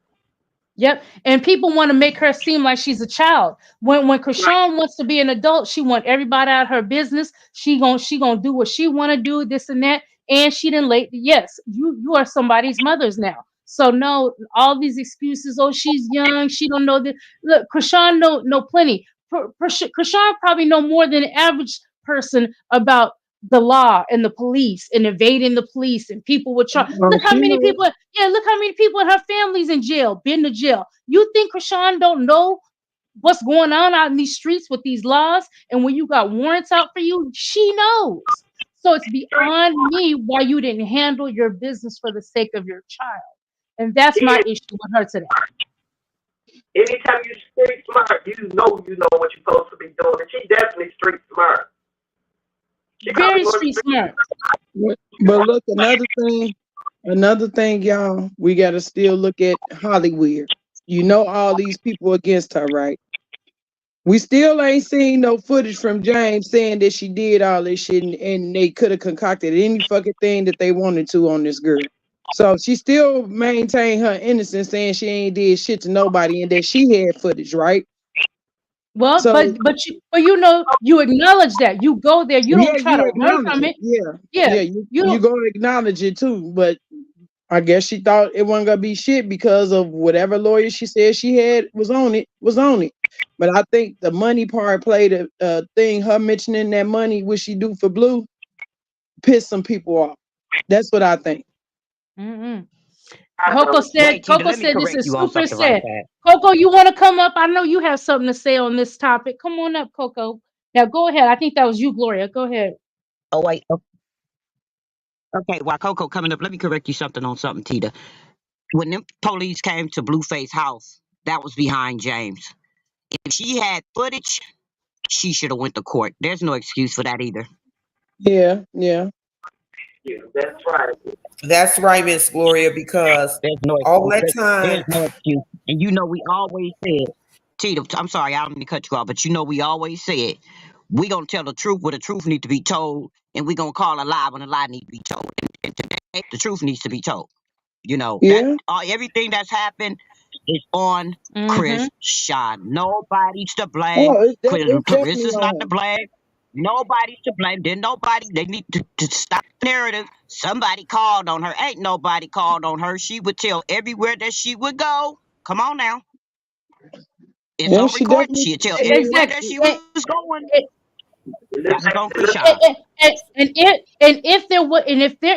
Yep. And people want to make her seem like she's a child. When Right. Krishan wants to be an adult, she want everybody out of her business. She gonna do what she want to do, this and that. And she didn't late. Yes, you are somebody's mother's now. So no, all these excuses. Oh, she's young. She don't know that. Look, Krishan know plenty. Krishan probably know more than the average person about the law and the police and evading the police and people would try. Oh, Look how she many know. people. Yeah, look how many people in her family's in jail, been to jail. You think Krishan don't know what's going on out in these streets with these laws? And when you got warrants out for you, she knows. So it's beyond me why you didn't handle your business for the sake of your child. And that's She my is, issue with her today. anytime you street smart, you know what you're supposed to be doing. And she definitely street smart. She probably Very more street street smart. But look, another thing, y'all, we gotta still look at Hollywood. You know all these people against her, right? We still ain't seen no footage from James saying that she did all this shit and they could have concocted any fucking thing that they wanted to on this girl. So she still maintained her innocence, saying she ain't did shit to nobody and that she had footage, right? Well, So you acknowledge that. You go there, you yeah, don't try you to run acknowledge from it. it. Yeah, Yeah. yeah, you You you don't gonna acknowledge it too. But I guess she thought it wasn't gonna be shit because of whatever lawyer she said she had was on it. But I think the money part played a thing. Her mentioning that money, what she do for Blue, pissed some people off. That's what I think. mm-mm. I know. Wait, Tita, Coco let me said this correct is you on super something right sad. fast. Coco, you want to come up? I know you have something to say on this topic. Come on up, Coco. Now go ahead. I think that was you, Gloria. Go ahead. Oh wait. Okay, while Coco coming up, let me correct you something on something, Tita. When them police came to Blueface house, that was behind James. If she had footage, she should have went to court. There's no excuse for that either. Yeah, yeah. That's right. That's right, Miss Gloria, because There's no all excuse. that There's time, no excuse. And you know we always said, Tita, I'm sorry, I don't mean to cut you off, but you know we always said we gonna tell the truth where the truth needs to be told, and we gonna call a lie when the lie needs to be told. And today, the truth needs to be told. You know that Yeah. everything that's happened is on Mm-hmm. Chris Shine. Nobody's to blame. Oh, it's definitely Clarissa's not on to her. blame. Nobody's to blame. Then nobody. They need to stop the narrative. Somebody called on her. Ain't nobody called on her. She would tell everywhere that she would go. Come on now. It's Yeah, on she recording. definitely She'd tell everywhere that Exactly. she was going. And That was on Chris then Shine. And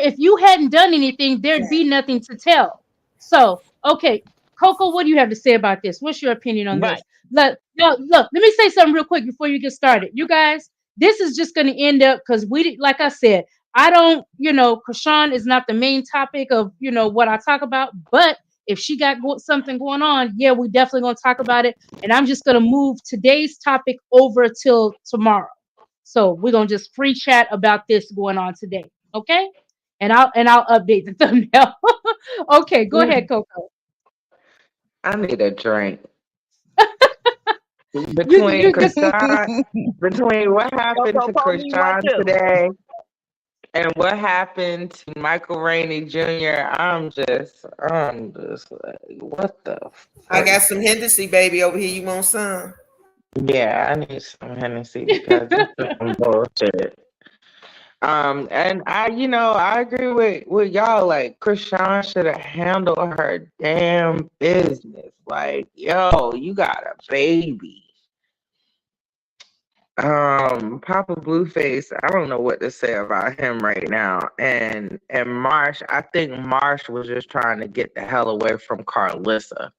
if you hadn't done anything, there'd be nothing to tell. So, okay, Coco, what do you have to say about this? What's your opinion on Right. this? Look, let me say something real quick before you get started. You guys, this is just going to end up because like I said, I don't, Krishan is not the main topic of, what I talk about, but if she got something going on, yeah, we definitely going to talk about it. And I'm just going to move today's topic over till tomorrow. So we're gonna just free chat about this going on today. Okay? And I'll update the thumbnail. Okay, go ahead, Coco. I need a drink. You Between just Krishan, between what happened Coco, to pour me one Krishan too. today and what happened to Michael Rainey Jr., I'm just like, what the I fuck? got some Hennessy, baby, over here. You want some? Yeah, I need some Hennessy because this is some bullshit. And I agree with y'all. Like, Krishan should have handled her damn business. Like, yo, you got a baby. Papa Blueface, I don't know what to say about him right now. And Marsh, I think Marsh was just trying to get the hell away from Carlissa.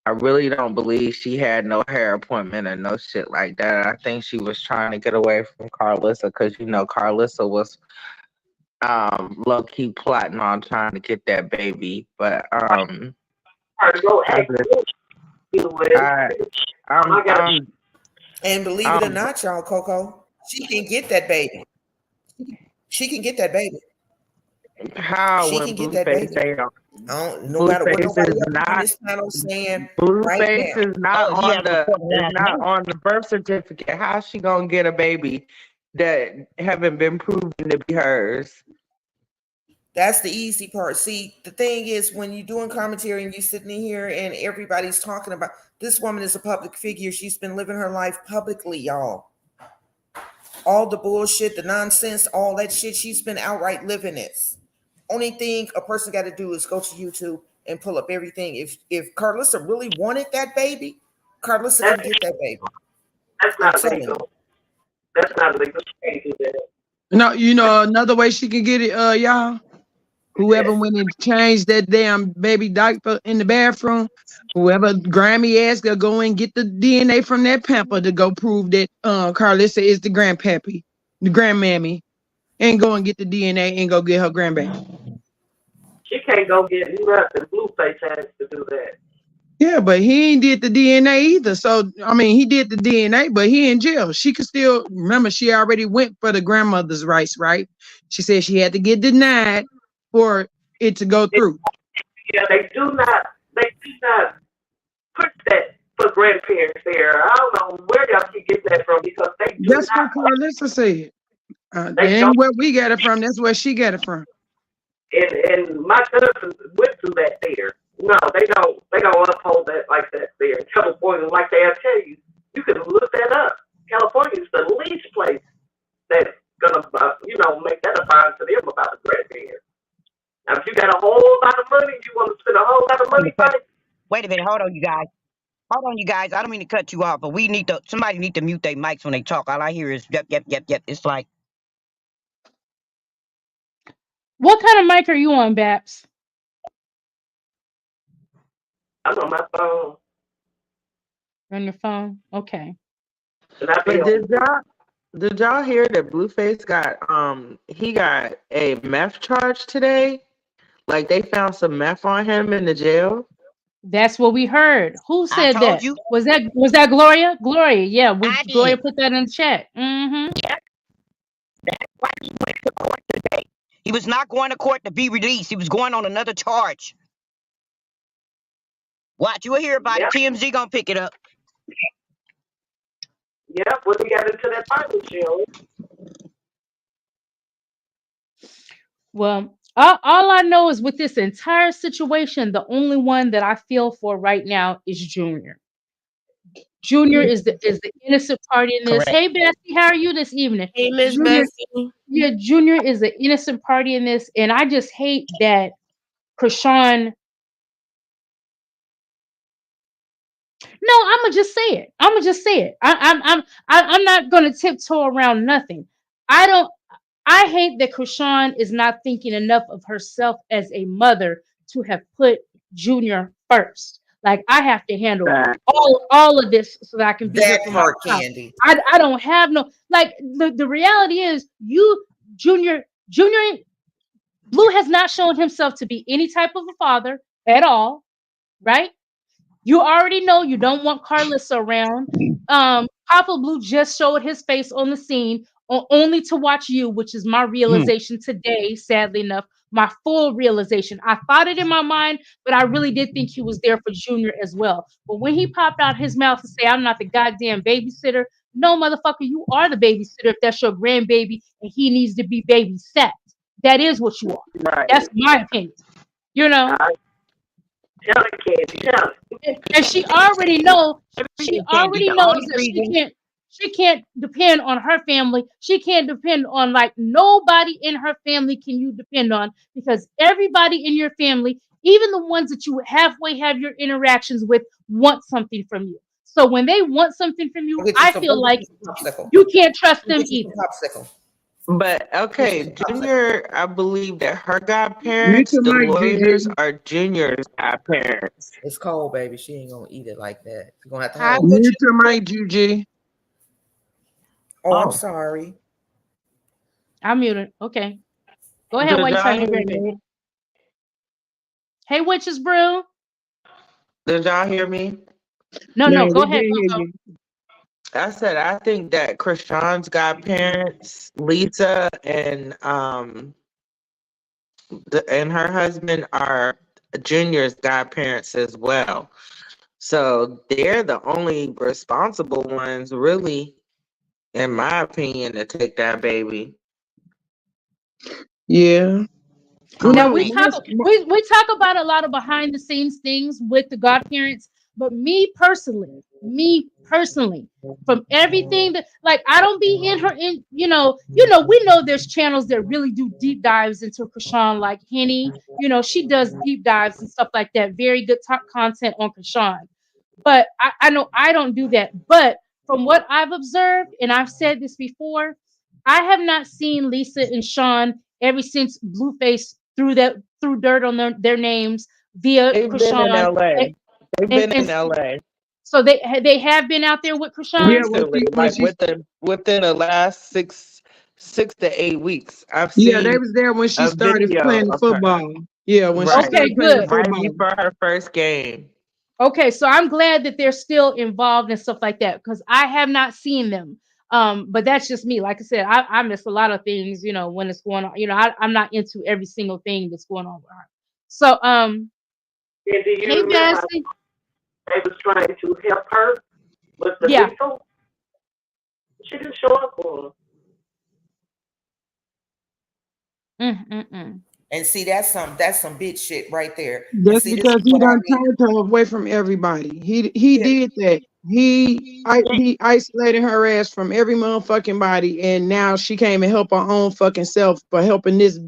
I really don't believe she had no hair appointment or no shit like that. I think she was trying to get away from Carlissa because Carlissa was low key plotting on trying to get that baby. But Hard to go I ask just you with. I I I'm got I'm And believe it or I'm not, y'all, Coco, she can get that baby. She can get that baby. how She when can get that Blueface baby. say No matter what Blueface nobody is else on not this panel saying right Blueface now. is not Oh, he on has a the important is last not name. on the birth certificate. How's she gonna get a baby that haven't been proven to be hers? That's the easy part. See, the thing is, when you're doing commentary and you're sitting in here and everybody's talking about this woman is a public figure. She's been living her life publicly, y'all. All the bullshit, the nonsense, all that shit, she's been outright living this. Only thing a person got to do is go to YouTube and pull up everything. If Carlissa really wanted that baby, Carlissa can That's get that baby. that's I'm not telling you. legal. That's not legal. She can't do that. No, another way she can get it, y'all. Whoever went and changed that damn baby diaper in the bathroom, whoever Grammy asked to go and get the DNA from that pamper to go prove that Carlissa is the grandpappy, the grandmammy, and go and get the DNA and go get her grandbaby. She can't go get nothing. Blueface has to do that. Yeah, but he ain't did the DNA either. So I mean, he did the DNA, but he in jail. She could still remember she already went for the grandmother's rights, right? She said she had to get denied for it to go through. Yeah, they do not put that for grandparents there. I don't know where y'all keep getting that from because they do That's what not. Carlissa said. That They ain't don't. where we got it from. That's where she got it from. And my cousin went through that there. No, they don't uphold that like that there. In California, like they'll tell you, you can look that up. California is the least place that's gonna make that a fine to them about the grandparents. Now, if you got a whole lot of money, you want to spend a whole lot of money fighting. Wait a minute. Hold on, you guys. Hold on, you guys. I don't mean to cut you off, but somebody need to mute their mics when they talk. All I hear is yep, yep, yep, yep. It's like, what kind of mic are you on, Babs? I'm on my phone, On your phone? Okay. and I be But on. did y'all hear that Blueface got a meth charge today? Like they found some meth on him in the jail. That's what we heard. Who I said told that? you, Was that Gloria? Gloria, yeah. I Gloria did. put that in the chat. Mm-hmm. That's why he went to court today. He was not going to court to be released. He was going on another charge. Watch, you will hear about it. Yep, TMZ gonna pick it up. yep. When we got into that Bible jail, Well, all I know is with this entire situation, the only one that I feel for right now is Junior. Junior is the innocent party in this. Correct. Hey, Bessie, how are you this evening? Hey, Miss Junior, Bessie. yeah, Junior is the innocent party in this, and I just hate that Krishan. No, I'm gonna just say it. I'm gonna just say it. I'm not gonna tiptoe around nothing. I don't. I hate that Krishan is not thinking enough of herself as a mother to have put Junior first. Like I have to handle That all of this so that I can be here That for my part, child. Candy. I don't have no like the reality is you Junior Blue has not shown himself to be any type of a father at all, right? You already know you don't want Carlissa around. Papa Blue just showed his face on the scene only to watch you, which is my realization today, sadly enough, my full realization. I thought it in my mind, but I really did think he was there for Junior as well. But when he popped out his mouth to say, I'm not the goddamn babysitter, no, motherfucker, you are the babysitter if that's your grandbaby and he needs to be babysat. That is what you are. Right. That's my opinion. You know? Tell it, Candy. Tell it. And she already knows she Reason, Candy. already The knows only that reason she can't depend on her family. She can't depend on like nobody in her family can you depend on because everybody in your family, even the ones that you halfway have your interactions with, want something from you. So when they want something from you, Go get you I some, feel go get like you some popsicle. you can't trust Go them get you either. some popsicle. But Get you okay, some popsicle. Junior, I believe that her Mute godparents, your the mic, lawyers, Gigi. are Junior's godparents. It's cold, baby. She ain't gonna eat it like that. You're gonna have to I hold. put Mute you. your mic, Gigi. Oh, I'm oh, sorry. I'm muted. Okay. Go ahead Did while you y'all find your hear grandbaby. me? Hey, witches brew. Did y'all hear me? No, No, no, go we ahead. didn't hear Go, go. you. I said I think that Krishan's godparents, Lisa and her husband are Junior's godparents as well. So they're the only responsible ones, really, in my opinion, to take that baby. Yeah. Well, Now no, we Correct. talk we talk about a lot of behind the scenes things with the godparents, but me personally, from everything that like I don't be in her in we know there's channels that really do deep dives into Krishan like Henny, she does deep dives and stuff like that. Very good top content on Krishan. But I know I don't do that. But from what I've observed, and I've said this before, I have not seen Lisa and Sean ever since Blueface threw dirt on their names via They've been in Krishan. LA. And, They've and, been and in LA so they have been out there with yeah, Krishan. recently, when like she, within the last six to 8 weeks. I've yeah, they seen was there when she a started video playing the of her. football. Yeah, when she Right. Okay, started playing the good. Right football. before her first game. Okay, so I'm glad that they're still involved and stuff like that because I have not seen them. But that's just me. Like I said, I miss a lot of things, when it's going on. I'm not into every single thing that's going on with her. So, And do you hey, remember how Bessie. they was trying to help her with the Yeah. lethal? She didn't show up for Mm-mm-mm. And see, that's some bitch shit right there. And That's see, this because is he what I done mean. turned her away from everybody. He Yeah, did that. He isolated her ass from every motherfucking body, and now she came and help her own fucking self by helping this.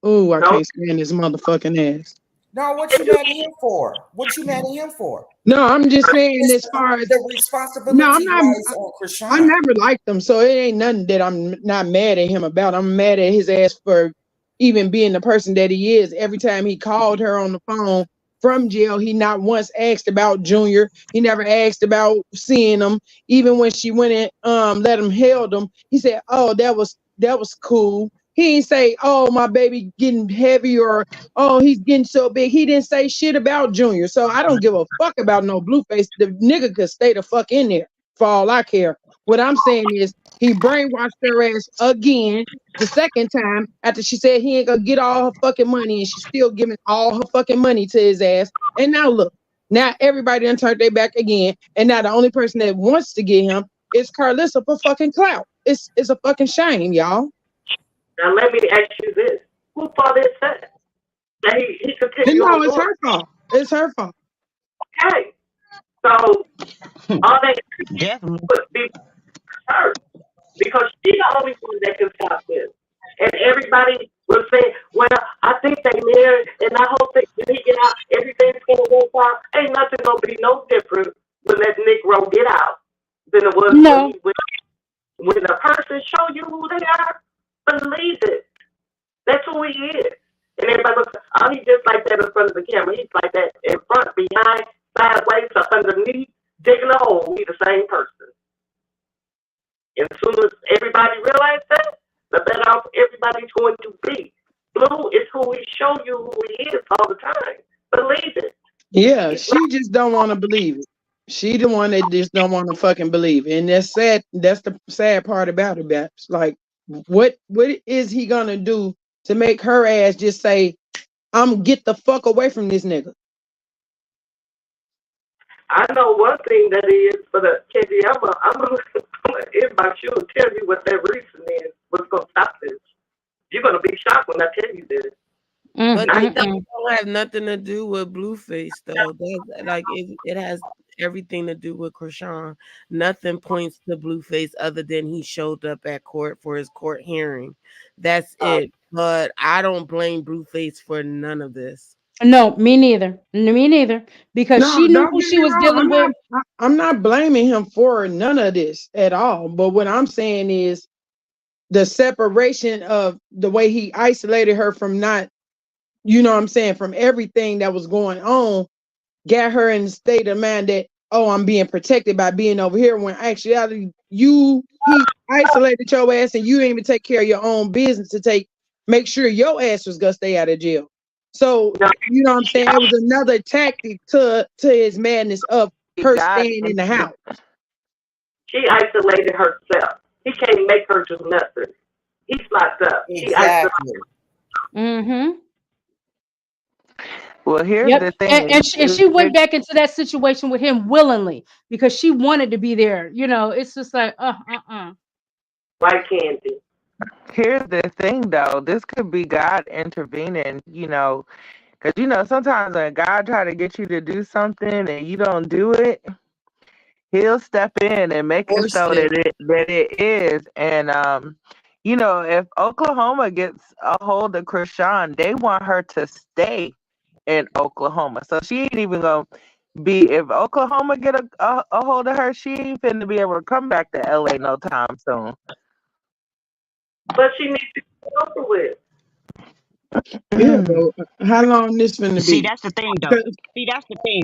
Oh, I no. can't stand this motherfucking ass. no, what you mad at him for? What you mad at him for? No, I'm just saying as far as The no, I'm responsibility not. lies on I Krishan. never liked him, so it ain't nothing that I'm not mad at him about. I'm mad at his ass for even being the person that he is. Every time he called her on the phone from jail, he not once asked about Junior. He never asked about seeing him. Even when she went and let him held him, he said, "Oh, that was cool." He didn't say, "Oh, my baby getting heavy," or "Oh, he's getting so big." He didn't say shit about Junior. So I don't give a fuck about no Blueface. The nigga could stay the fuck in there for all I care. What I'm saying is he brainwashed her ass again the second time after she said he ain't gonna get all her fucking money and she's still giving all her fucking money to his ass. And now look, now everybody done turned their back again. And now the only person that wants to get him is Carlissa for fucking clout. It's a fucking shame, y'all. Now let me ask you this: who fault is that? That he And continue no, on it's doing? her fault. It's her fault. Okay, so all they definitely. would be her because she's the only one that can stop this. And everybody will say, "Well, I think they married, and I hope that when he get out, everything's gonna work out." Ain't nothing gonna be no different when that Negro get out than it was when No. he went. When the person show you who they are, believe it. That's who he is. And everybody looks, oh, he's just like that in front of the camera. He's like that in front, behind, sideways, up underneath, digging a hole. He's the same person. And as soon as everybody realizes that, the better off everybody's going to be. Blue is who he show you who he is all the time. Believe it. Yeah, He's she just don't want to believe it. She the one that just don't want to fucking believe. And that's sad. That's the sad part about it, Babs. Like, what is he gonna do to make her ass just say, I'm get the fuck away from this nigga? I know one thing that is for the Candy. I'm gonna inbox you and tell you what that reason is. What's gonna stop this? You're gonna be shocked when I tell you this. But Not that don't have nothing to do with Blueface, though. That's, like it has everything to do with Chrisean. Nothing points to Blueface other than he showed up at court for his court hearing. That's it. But I don't blame Blueface for none of this. No, me neither. Me neither. Because No, she knew don't who get she me was wrong. dealing with. I'm not blaming him for none of this at all. But what I'm saying is the separation of the way he isolated her from not, you know what I'm saying, from everything that was going on, got her in the state of mind that, oh, I'm being protected by being over here, when actually he isolated your ass and you didn't even take care of your own business to make sure your ass was gonna stay out of jail. So, you know what I'm saying? It was another tactic to his madness of her God, staying in the house. she isolated herself. He can't make her do nothing. He's locked up. She isolated. Exactly. Mm-hmm. well, here's Yep. the And, thing. and, she, and she went back into that situation with him willingly because she wanted to be there. You know, it's just like, Like Candy. Here's the thing, though. This could be God intervening, because sometimes when God try to get you to do something and you don't do it, He'll step in and make it Force so it. that it is. And if Oklahoma gets a hold of Chrisean, they want her to stay in Oklahoma. So she ain't even gonna be, if Oklahoma get a hold of her, she ain't finna be able to come back to LA no time soon. But she needs to be over with. Yeah, but how long this finna See, be? that's the thing, though. 'Cause- See, that's the thing.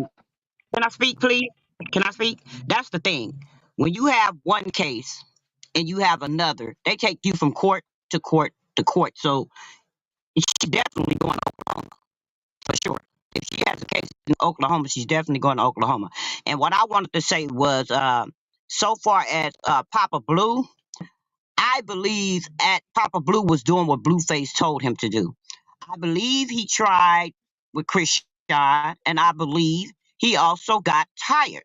Can I speak, please? Can I speak? That's the thing. When you have one case and you have another, they take you from court to court to court. So she's definitely going to Oklahoma for sure. If she has a case in Oklahoma, she's definitely going to Oklahoma. And what I wanted to say was, so far as Papa Blue, I believe at Papa Blue was doing what Blueface told him to do. I believe he tried with Christian, and I believe he also got tired.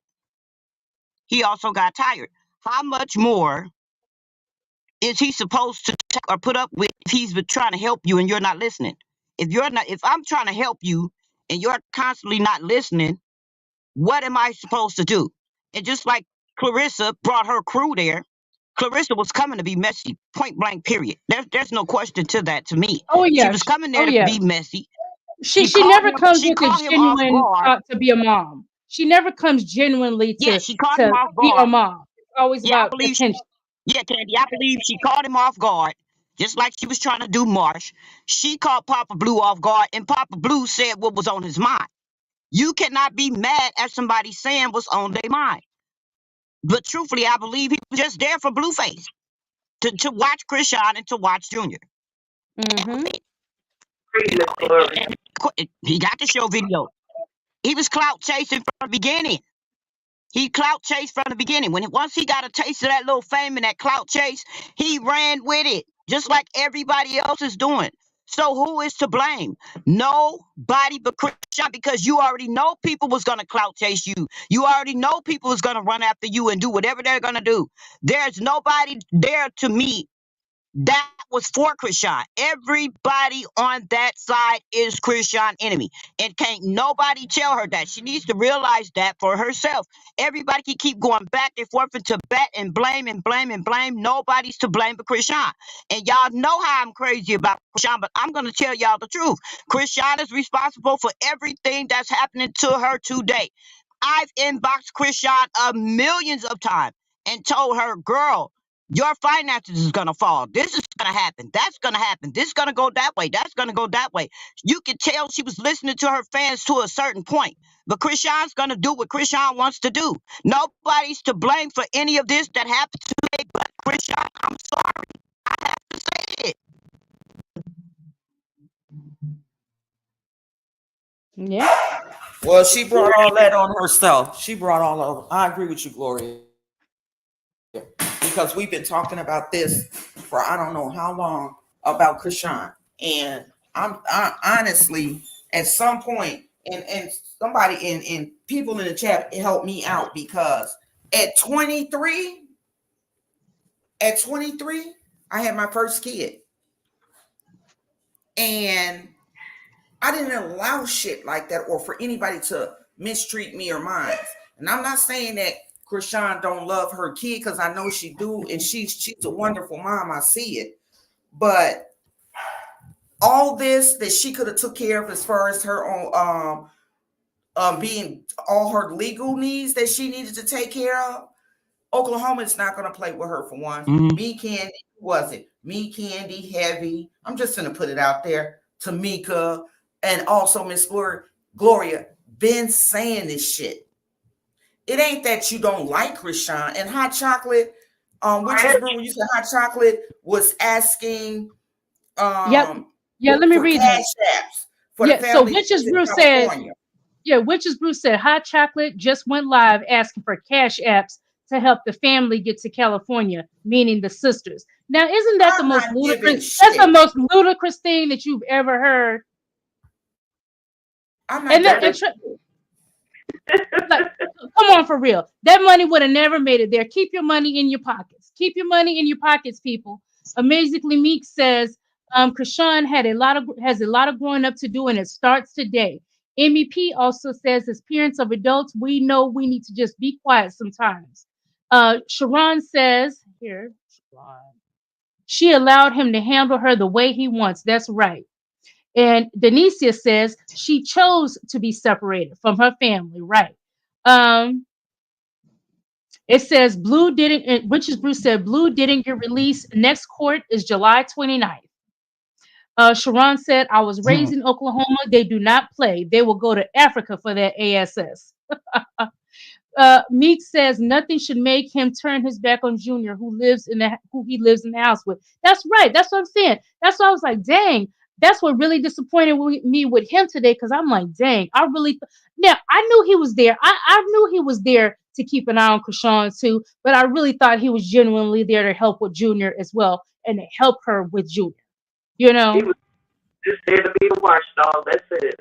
He also got tired. How much more is he supposed to take or put up with if he's been trying to help you and you're not listening? If I'm trying to help you and you're constantly not listening, what am I supposed to do? And just like Clarissa brought her crew there, Clarissa was coming to be messy, point blank, period. There's no question to that to me. oh She yeah, was coming oh there to yeah. be messy. She never comes She with a caught him off genuine guard. thought to be a mom. She never comes genuinely Yeah, she caught him to off be a guard. mom. It's always Yeah, I about believe attention. Yeah, Candy, I believe she caught him off guard, just like she was trying to do Marsh. She caught Papa Blue off guard, and Papa Blue said what was on his mind. You cannot be mad at somebody saying what's on their mind. But truthfully, I believe he was just there for Blueface, to watch Chrisean and to watch Junior. That was Mm-hmm. it. Free Miss Glory. He got the show video. He was clout chasing from the beginning. He clout chased from the beginning. Once he got a taste of that little fame and that clout chase, he ran with it, just like everybody else is doing. So who is to blame? Nobody but Chrisean, because you already know people was gonna clout chase you. You already know people was gonna run after you and do whatever they're gonna do. There's nobody there to me that was for Chrisean. Everybody on that side is Chrisean enemy. And can't nobody tell her that. She needs to realize that for herself. Everybody can keep going back and forth into bat and blame and blame and blame. Nobody's to blame but Chrisean. And y'all know how I'm crazy about Chrisean, but I'm going to tell y'all the truth. Chrisean is responsible for everything that's happening to her today. I've inboxed Chrisean millions of times and told her, girl, your finances is gonna fall. This is gonna happen. That's gonna happen. This is gonna go that way. That's gonna go that way. You can tell she was listening to her fans to a certain point. But Chrisean's gonna do what Chrisean wants to do. Nobody's to blame for any of this that happened today but Chrisean. I'm sorry. I have to say it. Yeah. Well, she brought all that on herself. She brought all of. I agree with you, Gloria, because we've been talking about this for I don't know how long about Krishan, and I honestly at some point, and somebody in people in the chat helped me out because at 23, at 23, I had my first kid, and I didn't allow shit like that or for anybody to mistreat me or mine. And I'm not saying that Krishan don't love her kid because I know she do, and she's a wonderful mom. I see it, but all this that she could have took care of as far as her own being all her legal needs that she needed to take care of. Oklahoma is not going to play with her for one. Mhm. Me, Candy, who was it? Me, Candy, Heavy. I'm just going to put it out there. Tamika, and also Miss Gloria, been saying this shit. It ain't that you don't like Krishan. And Hot Chocolate, Witch's Brew, when you said Hot Chocolate was asking Yep. Yeah, let me for read cash this. apps for the Yeah, so family Witch's in Brew said, California. yeah, Witch's Brew said Hot Chocolate just went live asking for cash apps to help the family get to California, meaning the sisters. Now, isn't that the I'm most not giving ludicrous? That's the shit. most ludicrous thing that you've ever heard. I'm not And that, giving and like, come on, for real. That money would have never made it there. Keep your money in your pockets. Keep your money in your pockets, people. Amazingly Meek says, Krishan has a lot of growing up to do, and it starts today. MEP also says, as parents of adults, we know we need to just be quiet sometimes. Sharon says, here, Sharon, she allowed him to handle her the way he wants. That's right. And Denicia says she chose to be separated from her family, right? Um, it says Blue didn't, Witches Bruce said Blue didn't get released. Next court is July 29th. Sharon said, I was raised in Oklahoma. They do not play. They will go to Africa for their ASS. Meek says nothing should make him turn his back on Junior, who he lives in the house with. That's right. That's what I'm saying. That's why I was like, dang, that's what really disappointed me with him today. Because I'm like, dang, I really now I knew he was there. I knew he was there to keep an eye on Krishan too, but I really thought he was genuinely there to help with Junior as well and to help her with Junior. You He know, was just there to be the watchdog. That's it.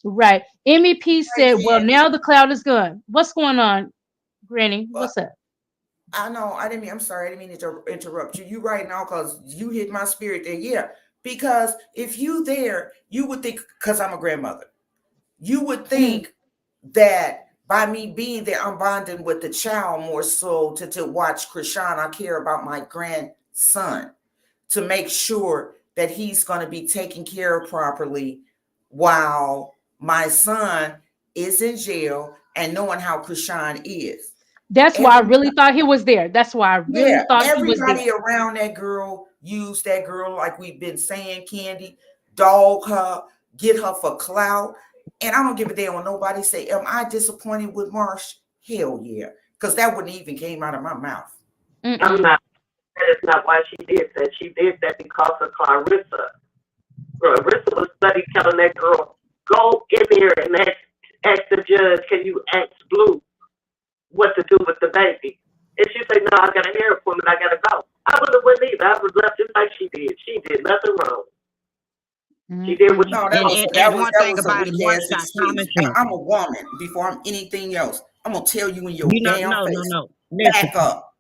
right? MEP Hey, said, well, Candy. now the cloud is gone. What's going on, Granny? What's up? I know. I'm sorry. I didn't mean to interrupt you. You right now because you hit my spirit there. Yeah. Because if you there, you would think, because I'm a grandmother, you would think that by me being there, I'm bonding with the child more so to watch Krishan. I care about my grandson to make sure that he's going to be taken care of properly while my son is in jail and knowing how Krishan is. That's why I really thought he was there. That's why I really Yeah, thought he was there. everybody around that girl used that girl like we've been saying, Candy, dog her, get her for clout. And I don't give a damn when nobody say, am I disappointed with Marsh? Hell yeah. Because that wouldn't even came out of my mouth. I'm not. That is not why she did that. She did that because of Clarissa. Clarissa was study telling that girl, go in here and ask the judge, can you ask Blue what to do with the baby? And she said, no, I got a hair appointment, I gotta go. I would have went either. I would have left just like she did. She did nothing wrong. She did what she No, And one that thing was a about it, weak Mark ass got common excuse. sense. I'm a woman before I'm anything else. I'm gonna tell you in your You know, damn face. no. Listen, Back up.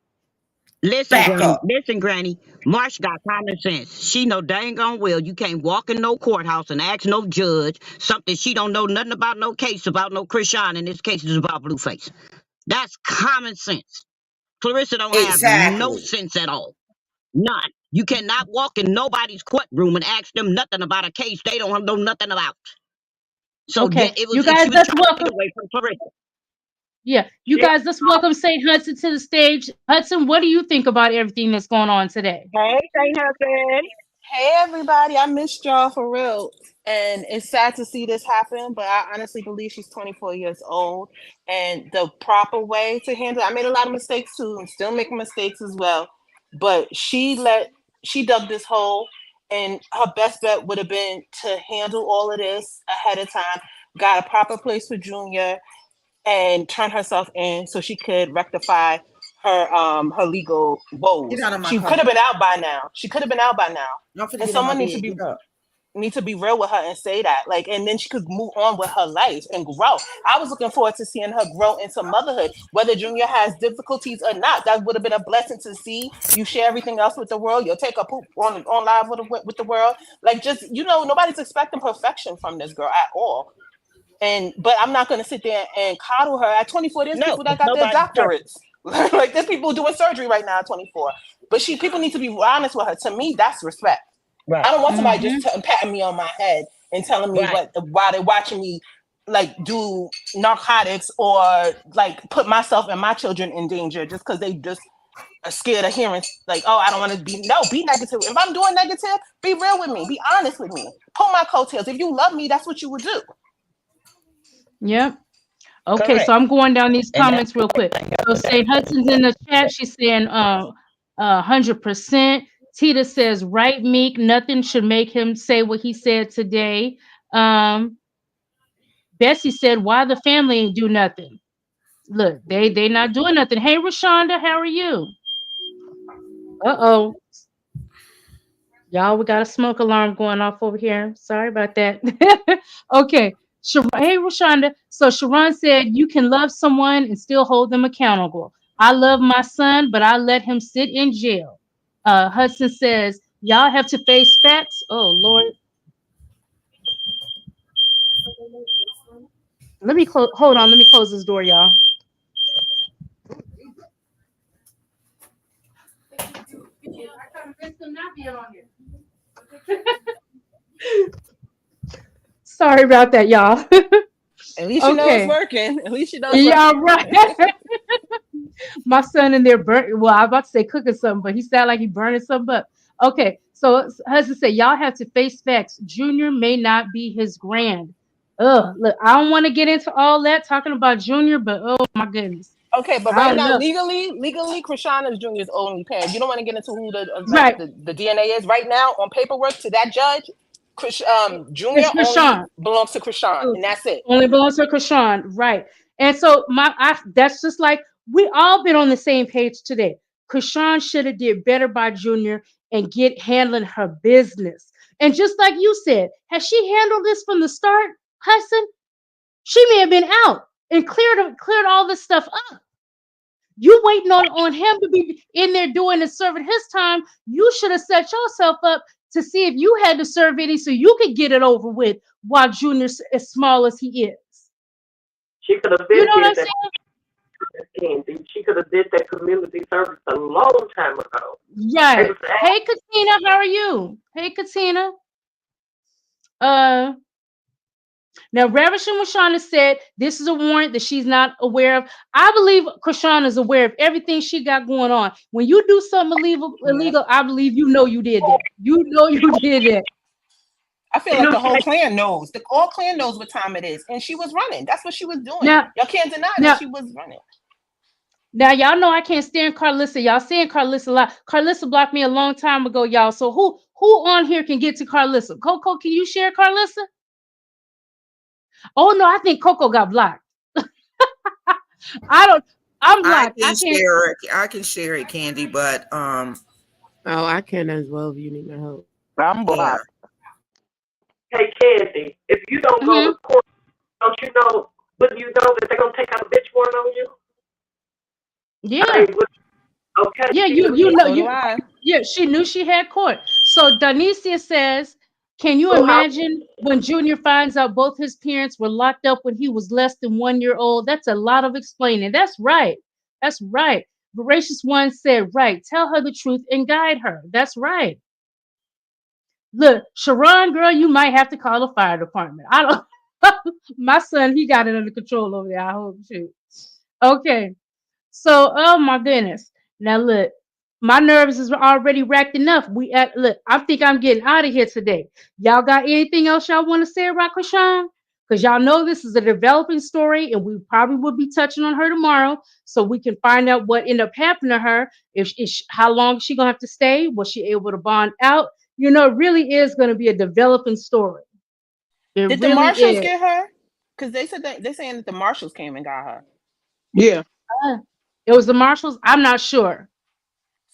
listen, Back Granny. up. Listen, Granny. Marsh got common sense. She know dang on well you can't walk in no courthouse and ask no judge something she don't know nothing about, no case about, no Krishan. In this case, it's about Blueface. That's common sense. Clarissa don't have no Exactly. sense at all. None. You cannot walk in nobody's courtroom and ask them nothing about a case they don't know nothing about. So yeah, Okay, you guys, she was let's trying to get welcome. away from Clarissa. Yeah, you guys, let's welcome St. Hudson to the stage. Hudson, what do you think about everything that's going on today? Hey, St. Hudson. Hey everybody, I missed y'all for real. And it's sad to see this happen, but I honestly believe she's 24 years old. And the proper way to handle it, I made a lot of mistakes too, and still making mistakes as well. But she dug this hole, and her best bet would have been to handle all of this ahead of time. got a proper place for Junior, and turned herself in so she could rectify her legal woes. Get out of my She could car. have been out by now. She could have been out by now. Don't forget And to get in my someone needs to bed. be Get up. real with her and say that. Like, and then she could move on with her life and grow. I was looking forward to seeing her grow into motherhood, whether Junior has difficulties or not. That would have been a blessing to see. You share everything else with the world. You'll take a poop on live with the world. Like, just, nobody's expecting perfection from this girl at all. But I'm not going to sit there and coddle her. At 24, there's No, people that 'cause got their nobody's perfect. doctorates. Like, there's people doing surgery right now at 24. But people need to be honest with her. To me, that's respect. Right. I don't want somebody Mm-hmm. just patting me on my head and telling me Right. why they're watching me, like, do narcotics or, like, put myself and my children in danger just because they just are scared of hearing, like, oh, I don't want to be negative. If I'm doing negative, be real with me. Be honest with me. Pull my coattails. If you love me, that's what you would do. Yep. Okay, Correct. so I'm going down these And that's comments real the quick. thing. So St. Hudson's in the chat. She's saying 100%. Tita says, right, Meek, nothing should make him say what he said today. Bessie said, why the family ain't do nothing? Look, they not doing nothing. Hey, Rashonda, how are you? Uh-oh. Y'all, we got a smoke alarm going off over here. Sorry about that. Okay. Hey, Rashonda. So Sharon said you can love someone and still hold them accountable. I love my son, but I let him sit in jail. Hudson says, y'all have to face facts. Oh, Lord. Let me hold on. Let me close this door, y'all. Sorry about that, y'all. At least you know it's Okay. working. At least you know it's Yeah, working. right. My son in there burnt. Well, I was about to say cooking something, but he sounded like he burning something up. Okay, so husband said, y'all have to face facts. Junior may not be his grand. Ugh, look, I don't want to get into all that talking about Junior, but oh my goodness, Okay, but I right don't now, know. legally, Krishana's Junior's only parent. You don't want to get into who Right, the DNA is. Right now, on paperwork, to that judge, Junior it's only Krishan. belongs to Krishan, and that's it. Only belongs to Krishan, right? And so that's just like we all been on the same page today. Krishan should have did better by Junior and get handling her business. And just like you said, has she handled this from the start, Hudson? She may have been out and cleared all this stuff up. You waiting on him to be in there doing and serving his time. You should have set yourself up to see if you had to serve any so you could get it over with while Junior's as small as he is. She could have You been know what I'm did that. saying? Candy. She could have did that community service a long time ago. They Right. was asking, Hey Katina, how are you? Hey Katina. Uh Now, Ravishing Krishana said this is a warrant that she's not aware of. I believe Krishana is aware of everything she got going on. When you do something illegal, I believe you know you did that. You know you did that. I feel she like knew the she whole had, clan knows. The whole clan knows what time it is, and she was running. That's what she was doing. Now, Y'all can't deny that now, she was running. now, y'all know I can't stand Carlissa. Y'all saying Carlissa a lot. Carlissa blocked me a long time ago, y'all. So who on here can get to Carlissa? Coco, can you share Carlissa? Oh no, I think Coco got blocked. I don't. I'm I blocked. can I can't. share it. I can share it, Candy, but Oh, I can as well if you need my help. I'm yeah. blocked. hey Candy, if you don't go Mhm. to court, don't you know? Wouldn't you know that they're gonna take out a bitch warrant on you? I Yeah. mean, okay, Yeah, she you knew you she. know So do you I. yeah, she knew she had court. So Donicia says, can you So how? imagine when Junior finds out both his parents were locked up when he was less than 1 year old? That's a lot of explaining. That's right. That's right. Voracious One said, right. Tell her the truth and guide her. That's right. Look, Sharon, girl, you might have to call the fire department. I don't my son, he got it under control over there. I hope too. Okay. So, oh my goodness. Now look, my nerves is already racked enough. Look, I think I'm getting out of here today. Y'all got anything else y'all want to say about Krishan? Because y'all know this is a developing story, and we probably will be touching on her tomorrow, so we can find out what ended up happening to her. How long is she gonna have to stay? Was she able to bond out? You know, it really is going to be a developing story. It Did the really marshals is. get her? because they said that they're saying that the marshals came and got her. Yeah. Uh, it was the marshals. I'm not sure.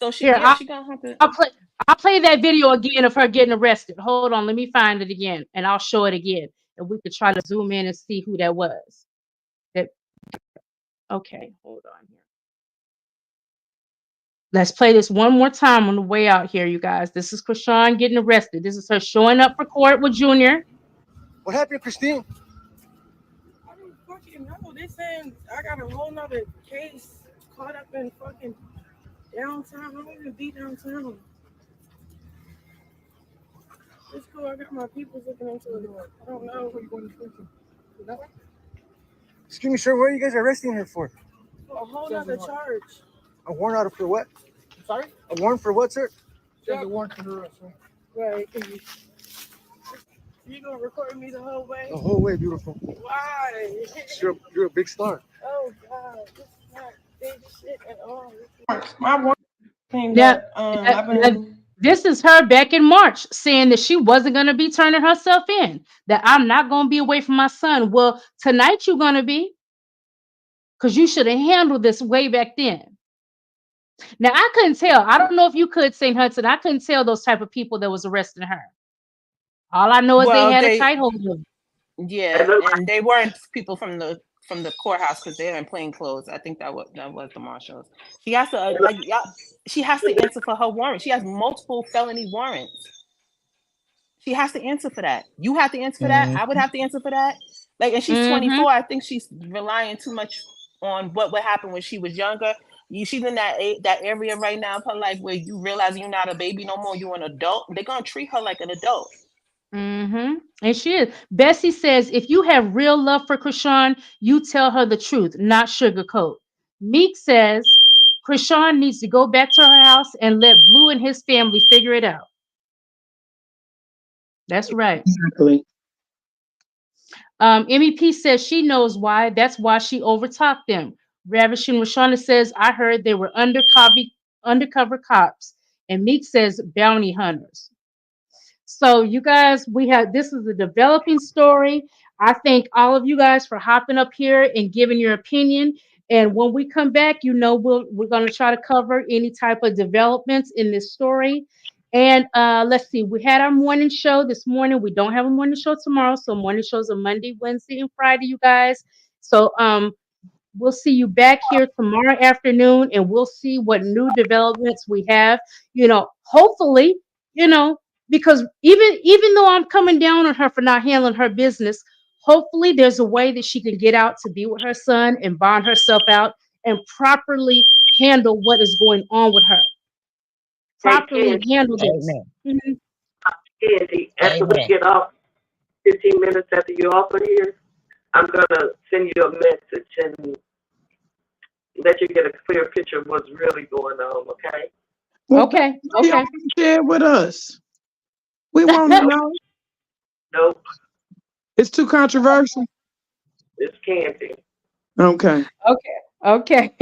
So she, Here, yeah, she gonna have to. I'll play. I'll play that video again of her getting arrested. Hold on, let me find it again, and I'll show it again, and we could try to zoom in and see who that was. That okay? Hold on here. Let's play this one more time on the way out here, you guys. This is Chrisean getting arrested. This is her showing up for court with Junior. What happened, Christine? I don't fucking know. They saying I got a whole nother case caught up in fucking downtown. I don't even be downtown. It's cool. I got my people looking into it. I don't know. Where you going to prison? Excuse me, sir. What are you guys arresting her for? For a whole nother charge. A warrant out for what? Sorry? A warrant for what, sir? There's a warrant for her arrest, sir. Right. You gonna record me the whole way? The whole way, beautiful. Why? You're a big star. Oh God, this is not big shit at all. My warrant came Now, that I've been. this is her back in March saying that she wasn't going to be turning herself in, that I'm not going to be away from my son. Well, tonight you're going to be, because you should have handled this way back then. Now, I couldn't tell. I don't know if you could, St. Hudson. I couldn't tell those type of people that was arresting her. All I know is they Well, had a tight hold of them. yeah, and they weren't people from the courthouse because they're in plain clothes. I think that was the marshals. She has to she has to answer for her warrant. She has multiple felony warrants. She has to answer for that. You have to answer for that. I would have to answer for that. Like, and she's 24. I think she's relying too much on what would happen when she was younger. She's in that area right now, like where you realize you're not a baby no more. You're an adult. They're gonna treat her like an adult. And she is. Bessie says, if you have real love for Chrisean, you tell her the truth, not sugarcoat. Meek says, Chrisean needs to go back to her house and let Blue and his family figure it out. That's right. Exactly. MEP says she knows why. That's why she overtalked them. Ravishing Rashana says, I heard they were undercover cops. And Meek says, bounty hunters. So you guys, this is a developing story. I thank all of you guys for hopping up here and giving your opinion. And when we come back, we're going to try to cover any type of developments in this story. And let's see, we had our morning show this morning. We don't have a morning show tomorrow. So morning shows are Monday, Wednesday, and Friday, you guys. So we'll see you back here tomorrow afternoon, and we'll see what new developments we have. Hopefully, because even though I'm coming down on her for not handling her business, hopefully there's a way that she can get out to be with her son and bond herself out and properly handle what is going on with her. Properly handle this. Amen. Candy, after we get off, 15 minutes after you're off of here, I'm gonna send you a message and let you get a clear picture of what's really going on. Okay. Well, Okay. Share with us. We want to know. Nope. It's too controversial. It's Candy. Okay. Okay.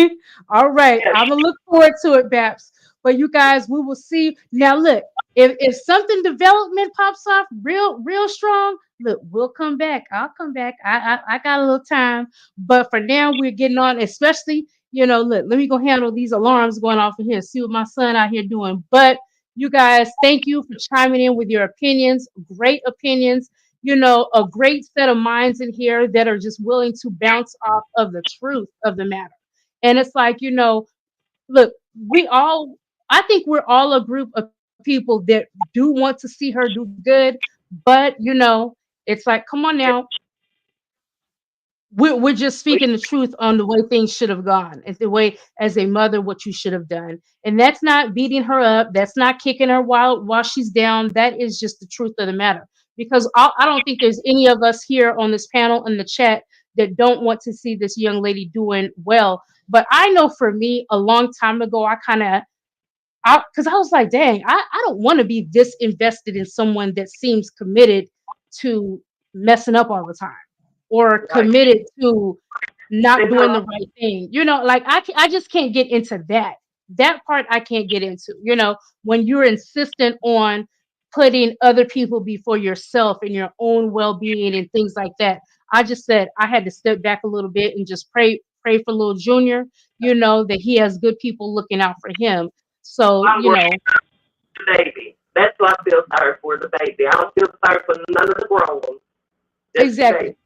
All right. I'm gonna look forward to it, Babs. But you guys, we will see. Now, look, if something development pops off real strong, look, we'll come back. I'll come back. I got a little time, but for now, we're getting on. Especially, look, let me go handle these alarms going off in here. See what my son out here doing. But you guys, thank you for chiming in with your opinions. Great opinions. A great set of minds in here that are just willing to bounce off of the truth of the matter. And it's like, look, I think we're all a group of people that do want to see her do good, but it's like, come on now. We're just speaking the truth on the way things should have gone. It's the way, as a mother, what you should have done. And that's not beating her up. That's not kicking her while she's down. That is just the truth of the matter. Because I don't think there's any of us here on this panel in the chat that don't want to see this young lady doing well. But I know for me, a long time ago, because I was like, dang, I don't want to be this invested in someone that seems committed to messing up all the time or committed to not doing the right thing. Like I just can't get into that part. I can't get into, when you're insistent on putting other people before yourself and your own well-being and things like that. I just said I had to step back a little bit and just pray for little Junior, you know, that he has good people looking out for him. So, I'm you worried know, about the baby. That's why I feel sorry for the baby. I don't feel sorry for none of the grown ones. Just the exactly. baby.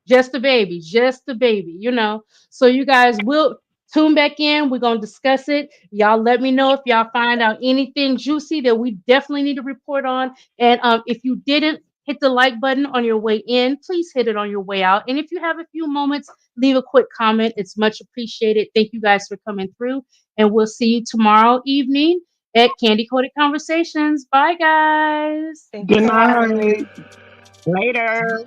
Just the baby, you know. So you guys will tune back in. We're gonna discuss it. Y'all let me know if y'all find out anything juicy that we definitely need to report on. And if you didn't hit the like button on your way in, please hit it on your way out. And if you have a few moments, leave a quick comment. It's much appreciated. Thank you guys for coming through. And we'll see you tomorrow evening at Candy Coated Conversations. Bye guys. Thank you Good for having me. night. Later.